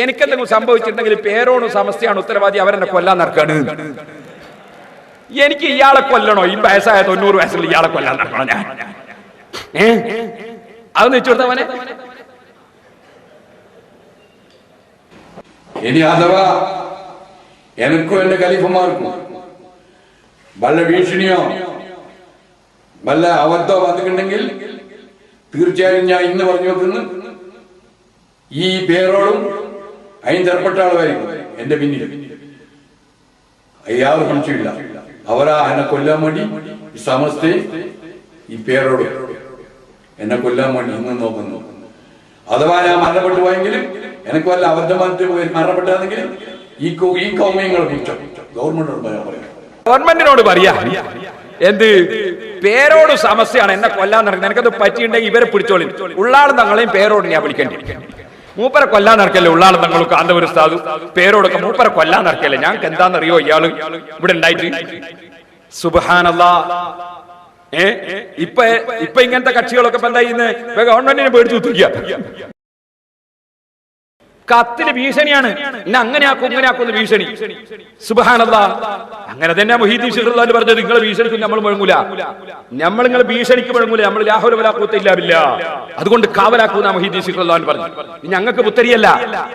എനിക്കെന്തെങ്കിലും സംഭവിച്ചിട്ടുണ്ടെങ്കിൽ പേരോട് സമസ്തയാണ് ഉത്തരവാദി, അവരെന്നെ കൊല്ലാൻ നടക്കാണ്. എനിക്ക് ഇയാളെ കൊല്ലണോ? ഈ വയസ്സായ 90 വയസ്സിൽ ഇയാളെ കൊല്ലാൻ നടക്കണോ ഞാൻ? അതൊന്ന് വെച്ചുകൊടുത്തവനെ. ഇനി അഥവാ എനിക്കും എന്റെ ഖലീഫമാർക്കും വല്ല ഭീഷണിയോ വല്ല അബദ്ധോ വന്നിട്ടുണ്ടെങ്കിൽ തീർച്ചയായും ഞാൻ ഇന്ന് പറഞ്ഞു വെക്കുന്നു, ഈ പേരോടും അതിന് ചെറുപ്പെട്ട ആളുമായിരിക്കും എന്റെ പിന്നിൽ. യാതൊരു സംശയമില്ല. അവരാ എന്നെ കൊല്ലാൻ വേണ്ടി ഈ സമസ്ത ഈ പേരോട് എന്നെ കൊല്ലാൻ വേണ്ടി ഇന്ന് നോക്കുന്നു. അഥവാ ഞാൻ മരണപ്പെട്ടു പോയെങ്കിലും എനിക്ക് വല്ല അബദ്ധം മരണപ്പെട്ടാണെങ്കിൽ ഈ കൗമ്യങ്ങളെ കുറിച്ചോ ഗവൺമെന്റിനോട് പറയാ, എന്ത് പേരോട് സമസ്യയാണ് എന്നെ കൊല്ലാൻ നടക്കുന്നത്, എനിക്കത് പറ്റിയിട്ടുണ്ടെങ്കിൽ ഇവരെ പിടിച്ചോളി. ഉള്ളാളും തങ്ങളെയും പേരോട് ഞാൻ വിളിക്കേണ്ടി. മൂപ്പരെ കൊല്ലാൻ നടക്കല്ലേ ഉള്ളാളും തങ്ങളും കാന്തപുര ഉസ്താദ് പേരോടൊക്കെ മൂപ്പരെ കൊല്ലാൻ നടക്കല്ലേ. ഞങ്ങൾക്ക് എന്താണെന്നറിയോ ഇയാള് ഇവിടെ ഉണ്ടായിട്ട്? സുബ്ഹാനല്ലാഹ്. ഇപ്പൊ ഇങ്ങനത്തെ കക്ഷികളൊക്കെ ഇപ്പൊ എന്താ ചെയ്യുന്നത്? ഗവൺമെന്റിനെ പേടിച്ചു കുത്തിരിക്കുക. കത്തിന് ഭീഷണിയാണ്, ഇന്നെ അങ്ങനെയാക്കും ഇങ്ങനെയാക്കുന്ന ഭീഷണി. സുബ്ഹാനല്ലാഹ്. അങ്ങനെ തന്നെ മുഹീദ്ദീൻ ശിഖറുല്ലാഹി പറഞ്ഞത്, നിങ്ങളെ ഭീഷണിക്കും നമ്മൾ മുഴങ്ങൂല, നിങ്ങൾ ഭീഷണിക്ക് മുഴങ്ങൂല, നമ്മൾ ലാ ഹൗല വലാ ഖുവത ഇല്ലാ ബില്ലാഹ്, അതുകൊണ്ട് കാവലാക്കുന്ന മുഹീദ്ദീൻ ശിഖറുല്ലാഹി പറഞ്ഞു. ഞങ്ങൾക്ക് പുത്തരിയല്ല.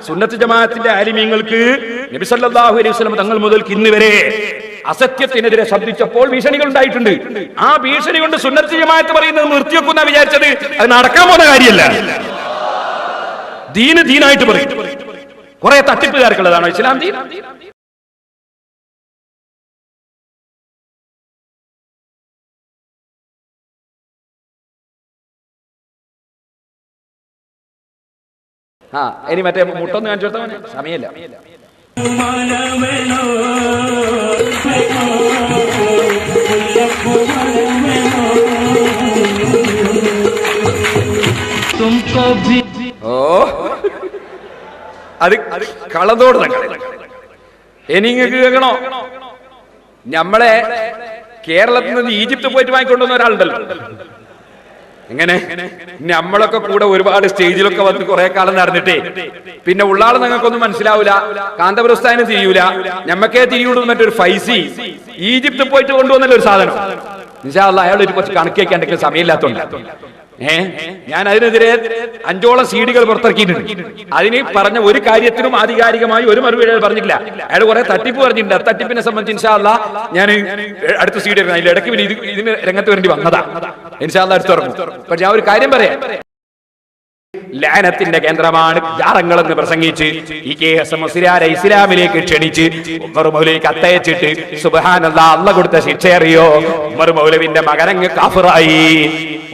സുന്നത്ത് ജമാഅത്തിന്റെ ആലിമീങ്ങൾക്ക് നബി സല്ലല്ലാഹു അലൈഹി വസല്ലം തങ്ങൾ മുതൽക്ക് ഇന്ന് വരെ അസത്യത്തിനെതിരെ ശബ്ദിച്ചപ്പോൾ ഭീഷണികൾ ഉണ്ടായിട്ടുണ്ട്. ആ ഭീഷണി കൊണ്ട് സുന്നത്ത് ജമാഅത്ത് പറയുന്നത് നിർത്തിവെക്കുന്ന വിചാരിച്ചത് അത് നടക്കാൻ പോകുന്ന കാര്യമല്ല. ദീന് ദീനായിട്ട് പറയും. കുറെ തട്ടിപ്പുകാർക്കുള്ളതാണോ ഇസ്ലാം ദീൻ? ഇനി മറ്റേ മുട്ടൊന്ന് കാണിച്ചു കൊടുത്തവനെ സമയമില്ല. ഓ അത് കളതോട് തന്നെ. എനിക്ക് കേൾക്കണോ? നമ്മളെ കേരളത്തിൽ നിന്ന് ഈജിപ്ത് പോയിട്ട് വാങ്ങിക്കൊണ്ടുവന്ന ഒരാളുണ്ടല്ലോ. എങ്ങനെ നമ്മളൊക്കെ കൂടെ ഒരുപാട് സ്റ്റേജിലൊക്കെ വന്ന് കുറെ കാലം നടന്നിട്ടേ പിന്നെ ഉള്ളാള് നിങ്ങൾക്കൊന്നും മനസ്സിലാവൂല, കാന്തപുര ഉസ്താദിന് തിരിയൂല, ഞമ്മക്കേ തിരിയുള്ളൂ. മറ്റൊരു ഫൈസി ഈജിപ്ത് പോയിട്ട് കൊണ്ടുവന്നല്ലോ ഒരു സാധനം. ഇൻഷാ അല്ലാഹ് അയാൾ ഒരു കുറച്ച് കണക്കേക്കാൻ സമയമില്ലാത്തോണ്ട് ഞാൻ അതിനെതിരെ 5ഓളം സീഡികൾ പുറത്തിറക്കിയിട്ടുണ്ട്. അതിന് പറഞ്ഞ ഒരു കാര്യത്തിനും ആധികാരികമായി ഒരു മറുപടി പറഞ്ഞിട്ടില്ല. അയാൾ കുറെ തട്ടിപ്പ് പറഞ്ഞിട്ടുണ്ട്. തട്ടിപ്പിനെ സംബന്ധിച്ച് ഇൻഷാ അല്ലാഹ് ഞാൻ അടുത്ത സീഡി അതിൽ ഇടയ്ക്ക് പിന്നെ ഇതിന് രംഗത്ത് വേണ്ടി വന്നതാ. ഇൻഷാ അല്ലാഹ് അടുത്ത് തുറക്കും. പക്ഷെ ഞാൻ ഒരു കാര്യം പറയാം, ലാനത്തിന്റെ കേന്ദ്രമാണ് ജാറങ്ങൾ എന്ന് പ്രസംഗിച്ച് ഈ KS മുസ്ലിയാരെ ഇസ്ലാമിലേക്ക് ക്ഷണിച്ച് ഉമർ മൗലവിക്ക് കത്തയച്ചിട്ട് സുബ്ഹാനല്ലാഹ് അല്ലാഹ് കൊടുത്ത ശിക്ഷ അറിയോ? ഉമർ മൗലവിന്റെ മകനങ്ങ് കാഫിറായി.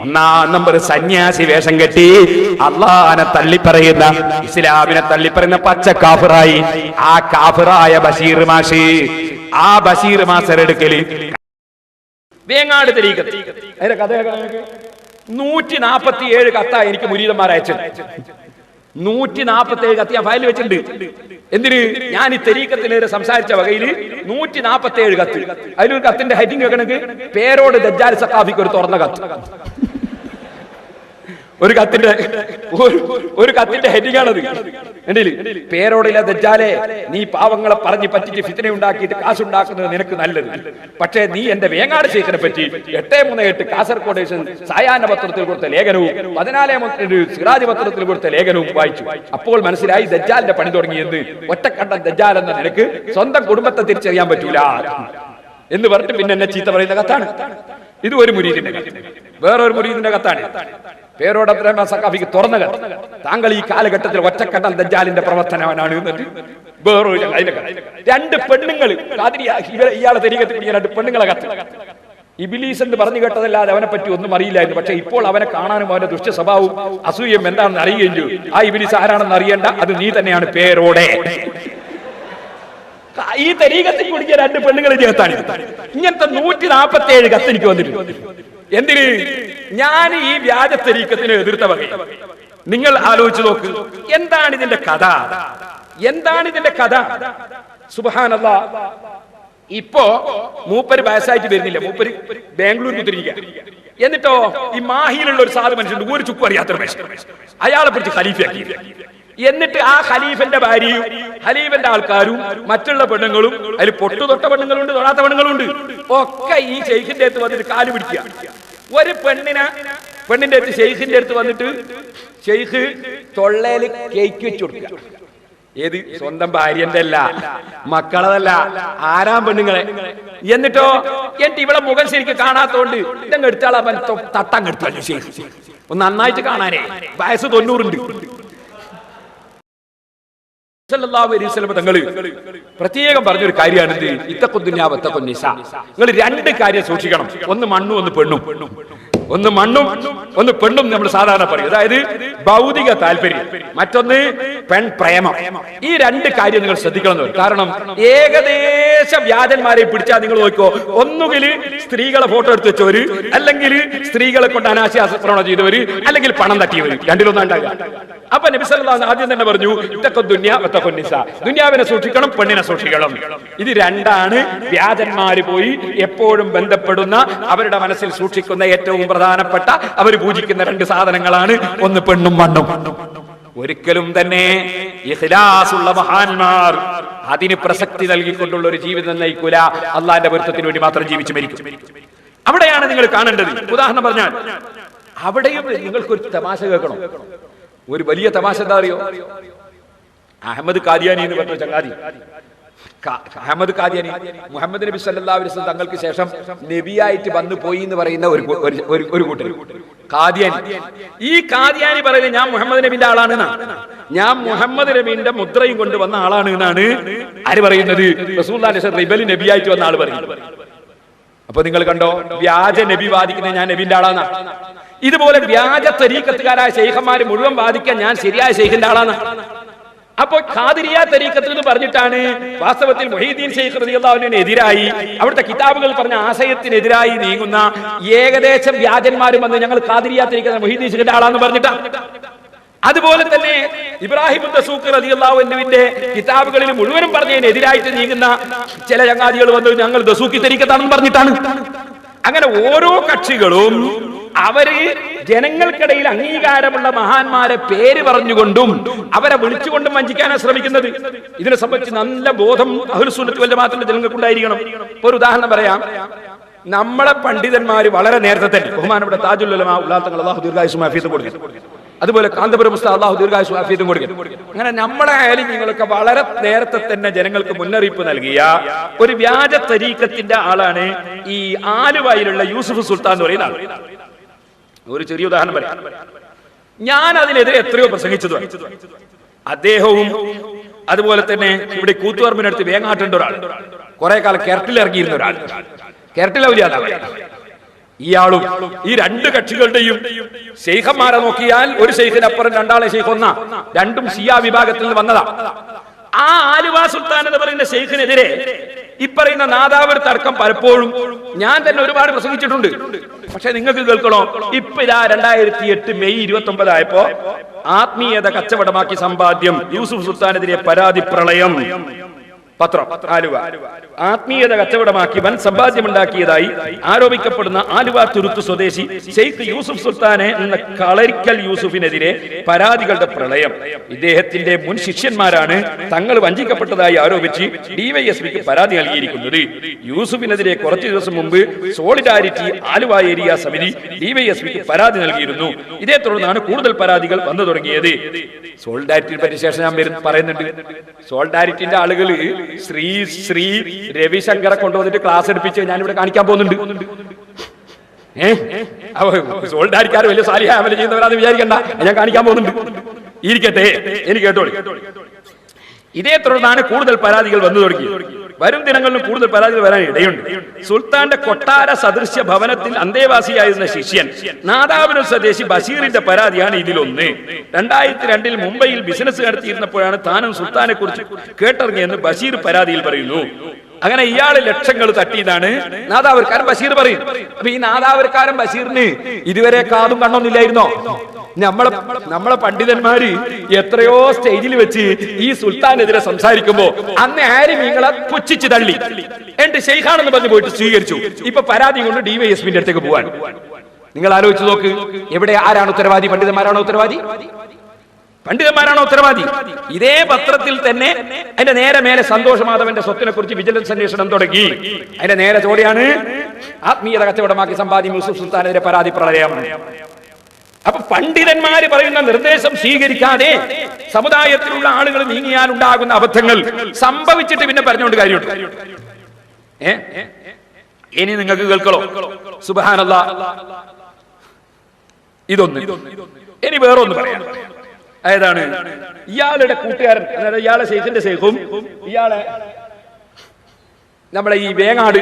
1-ാം നമ്പർ സന്യാസി വേഷം കെട്ടി അള്ളാഹനെ തള്ളിപ്പറയുന്ന, ഇസ്ലാമിനെ തള്ളിപ്പറയുന്ന പച്ച കാഫിറായി. ആ കാഫിറായ ബഷീർ മാഷ്, ആ ബഷീർ മാസ്റ്ററെടുക്കല് വേങ്ങാട് തരീഖത്ത് അതിന്റെ കഥ 147 കത്താ എനിക്ക് മുരീദന്മാർ അയച്ചത്. 147 കത്ത് ഞാൻ ഫയൽ വെച്ചിട്ടുണ്ട്. എന്തിന്? ഞാൻ ഈ തരീഖത്തിനെതിരെ സംസാരിച്ച വകയിൽ 147 കത്ത്. അതിലൊരു കത്തിന്റെ ഹെഡിങ് വെക്കണമെങ്കിൽ പേരോട് ദജ്ജാൽ സഖാഫിക്ക് ഒരു തുറന്ന കത്ത്. ഒരു കത്തിന്റെ ഹെഡിങ് ആണത്. പേരോടില്ല ദജ്ജാലെ, നീ പാവങ്ങളെ പറഞ്ഞ് പറ്റിച്ച് ഫിത്ന ഉണ്ടാക്കിയിട്ട് കാശുണ്ടാക്കുന്നത് നിനക്ക് നല്ലത്. പക്ഷേ നീ എന്റെ വേങ്ങാട് ശൈഖിനെ പറ്റി 838 കാസർഗോഡ് സായാഹ്ന പത്രത്തിൽ കൊടുത്ത ലേഖനവും 14 സിറാജ് പത്രത്തിൽ കൊടുത്ത ലേഖനവും വായിച്ചു. അപ്പോൾ മനസ്സിലായി ദജ്ജാലിന്റെ പണി തുടങ്ങിയത്. ഒറ്റക്കണ്ടൻ ദജ്ജാൽ എന്ന നിനക്ക് സ്വന്തം കുടുംബത്തെ തിരിച്ചറിയാൻ പറ്റൂല എന്ന് പറഞ്ഞിട്ട് പിന്നെ എന്നെ ചീത്ത പറയുന്ന കത്താണ് ഇത്. ഒരു മുരീദിന്റെ കത്ത്. വേറൊരു മുരീദിന്റെ കത്താണ് പേരോട് അബ്ദുറഹ്മാൻ സഖാഫിക്ക് തുറന്ന കത്ത്. താങ്കൾ ഈ കാലഘട്ടത്തിൽ ഒറ്റക്കണ്ടൻ ദജ്ജാലിന്റെ പ്രവർത്തനമാണ് എന്നിട്ട് വേറൊരു 2 പെണ്ണുങ്ങൾ ഇയാളെ തരീഖത്തിൽ പിടിക്കാൻ 2 പെണ്ണുങ്ങളെ കത്ത്. ഇബ്ലീസ് എന്ന് പറഞ്ഞു കേട്ടതല്ലാതെ അവനെ പറ്റി ഒന്നും അറിയില്ലായിരുന്നു. പക്ഷെ ഇപ്പോൾ അവനെ കാണാനും അവന്റെ ദുഷ്ട സ്വഭാവവും അസൂയം എന്താണെന്ന് അറിയുകയും ചെയ്തു. ആ ഇബ്ലീസ് ആരാണെന്ന് അറിയേണ്ട, അത് നീ തന്നെയാണ് പേരോടെ. ഈ തരീഖത്തിൽ കുടിക്കാൻ 2 പെണ്ണുങ്ങളെ ചേർത്താണ്. ഇങ്ങനത്തെ 147 കത്ത് എനിക്ക് വന്നിട്ടുണ്ട്. എന്തിന്? ഞാൻ ഈ വ്യാജ തരീഖത്തിനെ എതിർത്ത വകയിൽ. നിങ്ങൾ ആലോചിച്ച് നോക്ക്, എന്താണ് ഇതിന്റെ കഥ? എന്താണ് ഇതിന്റെ കഥ? സുബ്ഹാനല്ലാഹ്. ഇപ്പോ മൂപ്പര് വയസ്സായിട്ട് വരുന്നില്ല, മൂപ്പര് ബാംഗ്ലൂർ കുത്തിരിക്കുക. എന്നിട്ടോ ഈ മാഹിയിലുള്ള ഒരു സാധു മനുഷ്യൻ, ഒരു ചുക്കും അറിയാത്തൊരു മനുഷ്യൻ, അയാളെ പിടിച്ച് ഖലീഫയാക്കി. എന്നിട്ട് ആ ഖലീഫന്റെ ഭാര്യയും ഖലീഫന്റെ ആൾക്കാരും മറ്റുള്ള പെണ്ണുങ്ങളും, അതിൽ പൊട്ടു തൊട്ട പെണ്ണുങ്ങളുണ്ട്, തൊടാത്ത പെണ്ണുങ്ങളുണ്ട്, ഒക്കെ ഈ ഷെയ്ഖിന്റെ അടുത്ത് വന്നിട്ട് കാല് പിടിക്കുക. ഒരു പെണ്ണിന്റെ അടുത്ത് ഷെയ്ഖിന്റെ അടുത്ത് വന്നിട്ട് ഷെയ്ഖ് തൊള്ളേല് കേക്ക് വെച്ചു കൊടുക്കുക. ഏത്? സ്വന്തം ഭാര്യന്റെ അല്ല, മക്കളതല്ല, ആരാം പെണ്ണുങ്ങളെ. എന്നിട്ടോ ഇവിടെ മുഖം ശരിക്കും കാണാത്തോണ്ട് ഇതങ്ങ് എടുത്താളാ തട്ടം എടുത്താലും ഷെയ്ഖ് ഒന്ന് നന്നായിട്ട് കാണാനേ. വയസ്സ് 90 തങ്ങള് പ്രത്യേകം പറഞ്ഞൊരു കാര്യമാണ് ഇത്. ഇത്തഖുദ്ദുനിയാ വത്തഖുന്നിസാ. നിങ്ങൾ 2 കാര്യം സൂക്ഷിക്കണം. ഒന്ന് മണ്ണും ഒന്ന് പെണ്ണും. ഒന്ന് മണ്ണും ഒന്ന് പെണ്ണും നമ്മൾ സാധാരണ പറയും. അതായത് ഭൗതിക താല്പര്യം, മറ്റൊന്ന് പെൺ പ്രേമം. ഈ 2 കാര്യം നിങ്ങൾ ശ്രദ്ധിക്കണം. കാരണം ഏകദേശ വ്യാജന്മാരെ പിടിച്ചാൽ നിങ്ങൾ നോക്കോ, ഒന്നുകിൽ സ്ത്രീകളെ ഫോട്ടോ എടുത്ത് വെച്ചവര്, അല്ലെങ്കിൽ സ്ത്രീകളെ കൊണ്ട് അനാശാസ്ത്രവണ ചെയ്തവര്, അല്ലെങ്കിൽ പണം തട്ടിയവര്. രണ്ടിലൊന്നും ഉണ്ടാകുക. അപ്പൊ നബി സല്ലല്ലാഹു അലൈഹി വസല്ലം ആദ്യം തന്നെ പറഞ്ഞു ഇത്തഖുദ്ദുനിയാ വത്തഖുന്നിസാ. ദുനിയാവിനെ സൂക്ഷിക്കണം, പെണ്ണിനെ സൂക്ഷിക്കണം. ഇത് 2 വ്യാജന്മാര് പോയി എപ്പോഴും ബന്ധപ്പെടുന്ന, അവരുടെ മനസ്സിൽ സൂക്ഷിക്കുന്ന ഏറ്റവും പ്രധാനപ്പെട്ട, അവർ പൂജിക്കുന്ന 2 സാധനങ്ങളാണ്. ഒന്ന് പെണ്ണും മണ്ണും. ഒരിക്കലും തന്നെ ഇഖ്ലാസുള്ള മഹാന്മാർ അതിന് പ്രസക്തി നൽകിക്കൊണ്ടുള്ള ഒരു ജീവിതം നയിക്കൂല. അള്ളാന്റെ പൊരുത്തത്തിന് വേണ്ടി മാത്രം ജീവിച്ചു മരിക്കും. അവിടെയാണ് നിങ്ങൾ കാണേണ്ടത്. ഉദാഹരണം പറഞ്ഞാൽ അവിടെയും നിങ്ങൾക്കൊരു തമാശ കേൾക്കണം. ഒരു വലിയ തമാശ എന്താ അറിയോ? അഹമ്മദ് ഖാദിയാനി എന്ന് പറഞ്ഞ ചങ്ങാതി, അഹമ്മദ് ഖാദിയാനി മുഹമ്മദ് നബി സല്ലല്ലാഹു അലൈഹി വസല്ലം തങ്ങൾക്ക് ശേഷം നബിയായിട്ട് വന്നു പോയി എന്ന് പറയുന്ന ഒരു കൂട്ടർ ഖാദിയാനി. ഈ ഖാദിയാനി പറയുന്നത് ഞാൻ മുഹമ്മദ് നബിന്റെ ആളാണ് എന്നാണ്, ഞാൻ മുഹമ്മദ് നബിന്റെ മുദ്രയും കൊണ്ട് വന്ന ആളാണ് എന്നാണ് ആര് പറയുന്നത്? റസൂലുള്ളാഹി സ്വല്ലല്ലാഹു അലൈഹി വസല്ലം നബിയായിട്ട് വന്ന ആൾ പറയുന്നത്. അപ്പൊ നിങ്ങൾ കണ്ടോ, വ്യാജ നബി വാദിക്കുന്ന ഞാൻ നബിന്റെ ആളാണ്. ഇതുപോലെ വ്യാജ തരീഖത്തുകാരായ ശൈഖന്മാര് മുഴുവൻ വാദിക്കാൻ ഞാൻ ശരിയായ ശൈഖിന്റെ ആളാണ്. അപ്പൊ ഖാദിരിയ തരീഖത്ത് എന്ന് പറഞ്ഞിട്ടാണ് വാസ്തവത്തിൽ മുഹീദ്ദീൻ ശൈഖ് റളിയല്ലാഹു അൻഹുവിന് എതിരായി, അവിടുത്തെ കിതാബുകൾ പറഞ്ഞ ആശയത്തിനെതിരായി നീങ്ങുന്ന ഏകദേശം വ്യാജന്മാരും വന്ന് ഞങ്ങൾ ഖാദിരിയ തരീഖത്ത് മുഹീദ്ദീൻ ശൈഖിന്റെ ആളാന്ന് പറഞ്ഞിട്ടാ. അതുപോലെ തന്നെ ഇബ്രാഹിം ദസൂഖി റളിയല്ലാഹു അൻഹുവിന്റെ കിതാബുകളിൽ മുഴുവനും പറഞ്ഞതിനെതിരായിട്ട് നീങ്ങുന്ന ചില ചങ്ങാതികൾ വന്ന് ഞങ്ങൾ ദസൂഖി തരീഖത്താണെന്ന് പറഞ്ഞിട്ടാണ്. അങ്ങനെ ഓരോ കക്ഷികളും അവര് ജനങ്ങൾക്കിടയിൽ അംഗീകാരമുള്ള മഹാന്മാരെ പേര് പറഞ്ഞുകൊണ്ടും അവരെ വിളിച്ചുകൊണ്ടും വഞ്ചിക്കാനാണ് ശ്രമിക്കുന്നത്. ഇതിനെ സംബന്ധിച്ച് നല്ല ബോധം അഹ്ലുസ് സുന്നത്ത് വൽ ജമാഅത്തിന്റെ ജനങ്ങൾക്കുണ്ടായിരിക്കണം. ഒരു ഉദാഹരണം പറയാം. നമ്മളെ പണ്ഡിതന്മാര് വളരെ നേരത്തെ തന്നെ ബഹുമാനപ്പെട്ട താജുൽ ഉലമാ ഉള്ളാത്തങ്ങൾ അല്ലാഹു ദീർഘായുസ്സും ആഫിയത്തും കൊടുക്കും, അതുപോലെ കാന്തപുരം ഉസ്താദ് അല്ലാഹു ദീർഘായുസ്സും ആഫിയത്തും കൊടുക്കും. അങ്ങനെ നമ്മളെ ആലിമീങ്ങളൊക്കെ വളരെ നേരത്തെ തന്നെ ജനങ്ങൾക്ക് മുന്നറിയിപ്പ് നൽകിയ ഒരു വ്യാജ തരീഖത്തിന്റെ ആളാണ് ഈ ആലുവയിലുള്ള യൂസുഫ് സുൽത്താൻ എന്ന് പറയുന്ന ആൾ. ഒരു ചെറിയ ഉദാഹരണം പറയാം. ഞാൻ അതിനെതിരെ എത്രയോ പ്രസംഗിച്ചത്. അദ്ദേഹവും അതുപോലെ തന്നെ ഇവിടെ കൂത്തുപറമ്പിനടുത്ത് വേങ്ങാട്ടുണ്ട് ഒരാൾ, കുറെ കാലം കെരട്ടിൽ ഇറങ്ങിയിരുന്ന ഒരാൾ, കെരട്ടിലൗലിയാണ്. ഇയാളും ഈ 2 കക്ഷികളുടെയും ശൈഖന്മാരെ നോക്കിയാൽ ഒരു ശൈഖിനപ്പുറം 2 ശൈഖ് ഒന്നാ, രണ്ടും ഷിയാ വിഭാഗത്തിൽ നിന്ന് വന്നതാ. ആ ആലുവ സുൽത്താൻ എന്ന് പറയുന്ന ശൈഖിനെതിരെ ഇപ്പറയുന്ന നാദാവർ തർക്കം പലപ്പോഴും ഞാൻ തന്നെ ഒരുപാട് പ്രസംഗിച്ചിട്ടുണ്ട്. പക്ഷെ നിങ്ങൾക്ക് കേൾക്കണോ, ഇപ്പൊ ഇതാ 2008 മെയ് 29 ആയപ്പോ ആത്മീയത കച്ചവടമാക്കി സമ്പാദ്യം യൂസുഫ് സുൽത്താനെതിരെ പരാതി പ്രളയം പത്രം ആലുവ ആത്മീയത കച്ചവടമാക്കി വൻ സമ്പാദ്യമുണ്ടാക്കിയതായി ആരോപിക്കപ്പെടുന്ന ആലുവ തുരുത്ത് സ്വദേശി ഷെയ്ഖ് യൂസുഫ് സുൽത്താനെ എന്ന കളരിക്കൽ യൂസുഫിനെതിരെ പരാതികളുടെ പ്രളയം. ഇദ്ദേഹത്തിന്റെ മുൻ ശിഷ്യന്മാരാണ് തങ്ങൾ വഞ്ചിക്കപ്പെട്ടതായി ആരോപിച്ച് ഡിവൈഎസ്പിക്ക് പരാതി നൽകിയിരിക്കുന്നത്. യൂസുഫിനെതിരെ കുറച്ചു ദിവസം മുമ്പ് സോളിഡാരിറ്റി ആലുവ ഏരിയ സമിതി ഡിവൈഎസ്പിക്ക് പരാതി നൽകിയിരുന്നു. ഇതേ തുടർന്നാണ് കൂടുതൽ പരാതികൾ വന്നു തുടങ്ങിയത്. സോളിഡാരിറ്റിയെ പറ്റി ശേഷം ഞാൻ പറയുന്നുണ്ട്. സോളിഡാരിറ്റിന്റെ ആളുകൾ ശ്രീ രവിശങ്കറെ കൊണ്ടുവന്നിട്ട് ക്ലാസ് എടുപ്പിച്ച് ഞാനിവിടെ കാണിക്കാൻ പോകുന്നുണ്ട്. സോൾഡാരിക്കാർ വലിയ സാലിഹ അമൽ ചെയ്യുന്നവരാന്ന് വിചാരിക്കണ്ട, ഞാൻ കാണിക്കാൻ പോകുന്നുണ്ട്. ഇരിക്കട്ടെ, എനിക്ക് കേട്ടോളി. ഇതേ തുടർന്നാണ് കൂടുതൽ പരാതികൾ വന്നു തുടങ്ങി. വരും ദിനങ്ങളിലും കൂടുതൽ പരാതികൾ വരാൻ ഇടയുണ്ട്. സുൽത്താന്റെ കൊട്ടാര സദൃശ്യ ഭവനത്തിൽ അന്തേവാസിയായിരുന്ന ശിഷ്യൻ നാദാപുരം സ്വദേശി ബഷീറിന്റെ പരാതിയാണ് ഇതിലൊന്ന്. 2002 മുംബൈയിൽ ബിസിനസ് നടത്തിയിരുന്നപ്പോഴാണ് താനും സുൽത്താനെ കുറിച്ച് കേട്ടറിഞ്ഞെന്ന് ബഷീർ പരാതിയിൽ പറയുന്നു. അങ്ങനെ ഇയാള് ലക്ഷങ്ങൾ തട്ടിയതാണ് നാദാപുരക്കാരൻ ബഷീർ പറയും. അപ്പൊ ഈ നാദാപുരക്കാരൻ ബഷീറിന് ഇതുവരെ കാതും കണ്ണൊന്നില്ലായിരുന്നോ? നമ്മളെ പണ്ഡിതന്മാര് എത്രയോ സ്റ്റേജിൽ വെച്ച് ഈ സുൽത്താനെതിരെ സംസാരിക്കുമ്പോ അന്ന് ആരും നിങ്ങളെ പുച്ഛിച്ച് തള്ളി, എന്റെ ഷെയ്ഖാണെന്ന് പറഞ്ഞു പോയിട്ട് സ്വീകരിച്ചു. ഇപ്പൊ പരാതി കൊണ്ട് ഡിവൈഎസ്പിന്റെ അടുത്തേക്ക് പോവാൻ. നിങ്ങൾ ആലോചിച്ച് നോക്ക്, എവിടെ ആരാണ് ഉത്തരവാദി? പണ്ഡിതന്മാരാണോ ഉത്തരവാദി? പണ്ഡിതന്മാരാണോ ഉത്തരവാദി? ഇതേ പത്രത്തിൽ തന്നെ അതിന്റെ നേരെ മേലെ സന്തോഷ് മാധവന്റെ സ്വത്തിനെ കുറിച്ച് വിജിലൻസ് അന്വേഷണം തുടങ്ങി. അതിന്റെ നേരെ ചോടെയാണ് ആത്മീയത കച്ചവടമാക്കി സമ്പാദ്യം യൂസുഫ് സുൽത്താനെതിരെ പരാതി പ്രളയം. അപ്പൊ പണ്ഡിതന്മാര് പറയുന്ന നിർദ്ദേശം സ്വീകരിക്കാതെ സമുദായത്തിലുള്ള ആളുകൾ നീങ്ങിയാൽ ഉണ്ടാകുന്ന അബദ്ധങ്ങൾ സംഭവിച്ചിട്ട് പിന്നെ പറഞ്ഞുകൊണ്ട് കാര്യമുണ്ട്. ഇനി നിങ്ങൾക്ക് കേൾക്കളോ? സുബ്ഹാനല്ലാഹ്. ഇതൊന്ന്. ഇനി വേറൊന്ന് പറയാം. ഏതാണ്? ഇയാളുടെ കൂട്ടുകാരൻ, അതായത് ഇയാളെ ശൈഖിന്റെ ശൈഖും ഇയാളെ നമ്മുടെ ഈ വേങ്ങാട്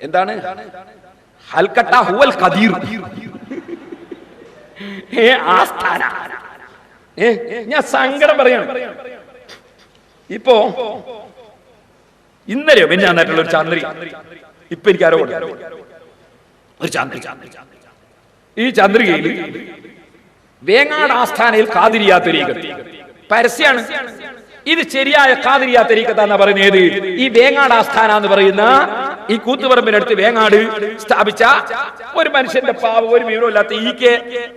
എന്താണ് ഹൽക്കട്ട ഹുവൽ ഖദീർ ആസ്ഥാന. ഞാൻ സങ്കടം പറയാണ്. ഇപ്പോ ഇന്നലെയോ മിനിഞ്ഞാന്നായിട്ടുള്ള ഒരു ചാന്ദ്രി, ഇപ്പൊ എനിക്ക് ആരോ ഒരു ചാന്ദ്രി, ഈ ചന്ദ്രികയിൽ വേങ്ങാട് ആസ്ഥാനയിൽ ഖാദിരിയ തരീഖത്ത് പരസ്യമാണ്. ഇത് ശരിയായ ഖാദിരിയ തരീഖത്ത് എന്നാ പറയുന്നത്. ഈ വേങ്ങാട് ആസ്ഥാന എന്ന് പറയുന്ന ഈ കൂത്തുപറമ്പിനടുത്ത് വേങ്ങാട് സ്ഥാപിച്ച ഒരു മനുഷ്യന്റെ പാവം, ഒരു വിവരമില്ലാത്ത E.K.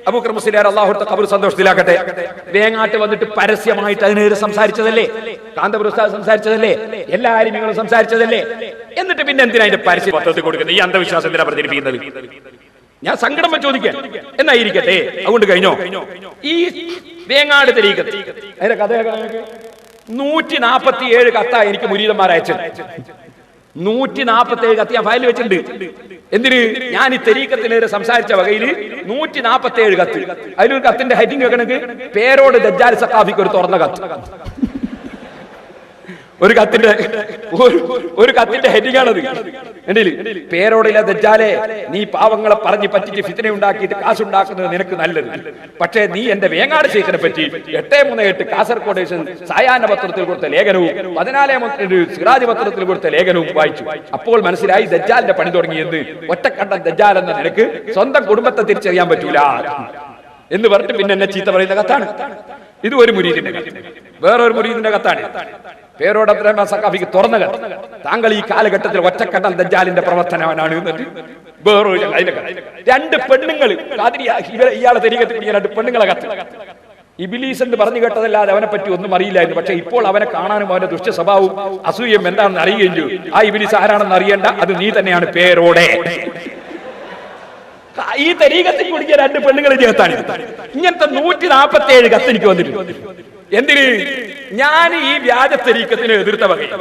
അബൂബക്കർ മുസ്ലിയാർ അല്ലാഹു ഖബർ സന്തോഷത്തിലാക്കട്ടെ, വേങ്ങാട്ട് വന്നിട്ട് പരസ്യമായിട്ട് അതിനെതിരെ സംസാരിച്ചതല്ലേ? കാന്തപുരം ഉസ്താദ് സംസാരിച്ചതല്ലേ? എല്ലാ ആലിമീങ്ങളും സംസാരിച്ചതല്ലേ? എന്നിട്ട് പിന്നെ എന്തിനാ അതിന്റെ പരസ്യ പത്രത്തിൽ കൊടുക്കുന്നത്? ഈ അന്ധവിശ്വാസം എന്തിനാ പ്രചരിപ്പിക്കുന്നത്? ഞാൻ സങ്കടം ചോദിക്കാൻ എന്നായിരിക്കട്ടെ. അതുകൊണ്ട് കഴിഞ്ഞോ? ഈ വേങ്ങാട് തരീഖത്ത് അതിന്റെ കഥ 147 കത്ത എനിക്ക് മുരീദന്മാർ അയച്ചത്. 147 കത്ത് ഞാൻ ഫയൽ വെച്ചിട്ടുണ്ട്. എന്തിന്? ഞാൻ ഈ തരീഖത്തിനെതിരെ സംസാരിച്ച വകയിൽ 147 കത്ത്. അതിലൊരു കത്തിന്റെ ഹെഡിങ് വെക്കണമെങ്കിൽ പേരോട് ദജ്ജാൽ സഖാഫിക്ക് ഒരു തുറന്ന കത്ത്. ഒരു കത്തിന്റെ ഹെഡിങ് ആണത്. പേരോടില്ല ദജ്ജാലെ, നീ പാവങ്ങളെ പറഞ്ഞ് പറ്റിച്ച് ഫിത്ന ഉണ്ടാക്കിയിട്ട് കാശുണ്ടാക്കുന്നത് നിനക്ക് നല്ലത്. പക്ഷേ നീ എന്റെ വേങ്ങാട് ശൈഖിനെ പറ്റി 838 കാസർഗോഡ് സായാഹ്ന പത്രത്തിൽ കൊടുത്ത ലേഖനവും 14 സിറാജ് പത്രത്തിൽ കൊടുത്ത ലേഖനവും വായിച്ചു. അപ്പോൾ മനസ്സിലായി ദജ്ജാലിന്റെ പണി തുടങ്ങിയെന്ന്. ഒറ്റക്കണ്ടൻ ദജ്ജാൽ എന്ന നിനക്ക് സ്വന്തം കുടുംബത്തെ തിരിച്ചറിയാൻ പറ്റൂല എന്ന് പറഞ്ഞിട്ട് പിന്നെ എന്നെ ചീത്ത പറയുന്ന കത്താണ്. ഇത് ഒരു മുരീദിന്റെ കത്ത്. വേറൊരു മുരീദിന്റെ കത്താണ്. പേരോട് അബ്ദുറഹ്മാൻ സഖാഫിക്ക് തുറന്ന കത്ത്. താങ്കൾ ഈ കാലഘട്ടത്തിൽ ഒറ്റക്കണ്ടൻ ദജ്ജാലിന്റെ പ്രവർത്തനമാണ് എന്നിട്ട് വേറൊരു 2 പെണ്ണുങ്ങൾ ഇയാളെ തരീഖത്തിൽ 2 പെണ്ണുങ്ങളെ കത്ത്. ഇബ്ലീസ് എന്ന് പറഞ്ഞു കേട്ടതല്ലാതെ അവനെ പറ്റി ഒന്നും അറിയില്ലായിരുന്നു. പക്ഷെ ഇപ്പോൾ അവനെ കാണാനും അവന്റെ ദുഷ്ട സ്വഭാവവും അസൂയം എന്താണെന്ന് അറിയുകയും ചെയ്തു. ആ ഇബ്ലീസ് ആരാണെന്ന് അറിയേണ്ട, അത് നീ തന്നെയാണ് പേരോടെ. ഈ തരീഖത്തിൽ കുടിക്കുക 2 പെണ്ണുങ്ങൾ ചേർത്താണ്. ഇങ്ങനത്തെ 147 കത്ത് എനിക്ക് വന്നിട്ടുണ്ട്. എന്തിന്? ഞാൻ ഈ വ്യാജ തരീഖത്തിനെ എതിർത്ത വകയിൽ.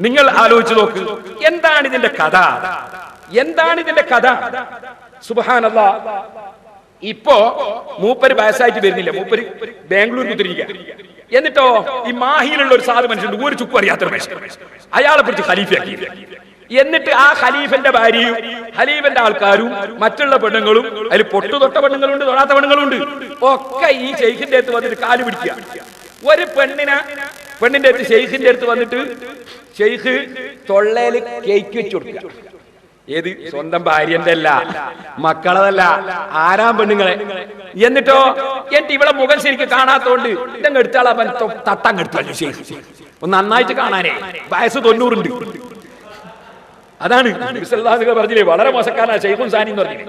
നിങ്ങൾ ആലോചിച്ച് നോക്ക്, എന്താണ് ഇതിന്റെ കഥ? എന്താണ് ഇതിന്റെ കഥ? സുബ്ഹാനല്ലാഹ്. ഇപ്പോ മൂപ്പര് വയസ്സായിട്ട് വരുന്നില്ല. മൂപ്പര് ബാംഗ്ലൂർ കുത്തിരിക്കുക. എന്നിട്ടോ ഈ മാഹിയിലുള്ള ഒരു സാധു മനുഷ്യൻ, ഒരു ചുക്കും അറിയാത്തൊരു മനുഷ്യൻ, അയാളെ പിടിച്ച് ഖലീഫയാക്കി. എന്നിട്ട് ആ ഖലീഫന്റെ ഭാര്യയും ഖലീഫന്റെ ആൾക്കാരും മറ്റുള്ള പെണ്ണുങ്ങളും, അതിൽ പൊട്ടു തൊട്ട പെണ്ണുങ്ങളുണ്ട്, തൊടാത്ത പെണ്ണുങ്ങളുണ്ട്, ഒക്കെ ഈ ശൈഖിന്റെ അടുത്ത് വന്നിട്ട് കാല് പിടിക്കുക. ഒരു പെണ്ണിന്റെ അടുത്ത് ശൈഖിന്റെ അടുത്ത് വന്നിട്ട് ശൈഖ് തൊള്ളേല് കേക്ക് വെച്ച് കൊടുക്കുക. ഏത്? സ്വന്തം ഭാര്യന്റെ അല്ല, മക്കളതല്ല, ആരാം പെണ്ണുങ്ങളെ. എന്നിട്ടോ എന്നിട്ട് ഇവിടെ മുഖം ശരിക്കും കാണാത്തോണ്ട് ഇതങ്ങ് എടുത്താളാ, തട്ടങ്ങ് എടുത്തു ശൈഖ്. ഒന്ന് നന്നായിട്ട് കാണാനേ. വയസ്സ് 90 ഉണ്ട്. അതാണ് പറഞ്ഞില്ലേ, വളരെ മോശക്കാരനാ ശൈഖുൻ സാനി എന്ന് പറഞ്ഞു.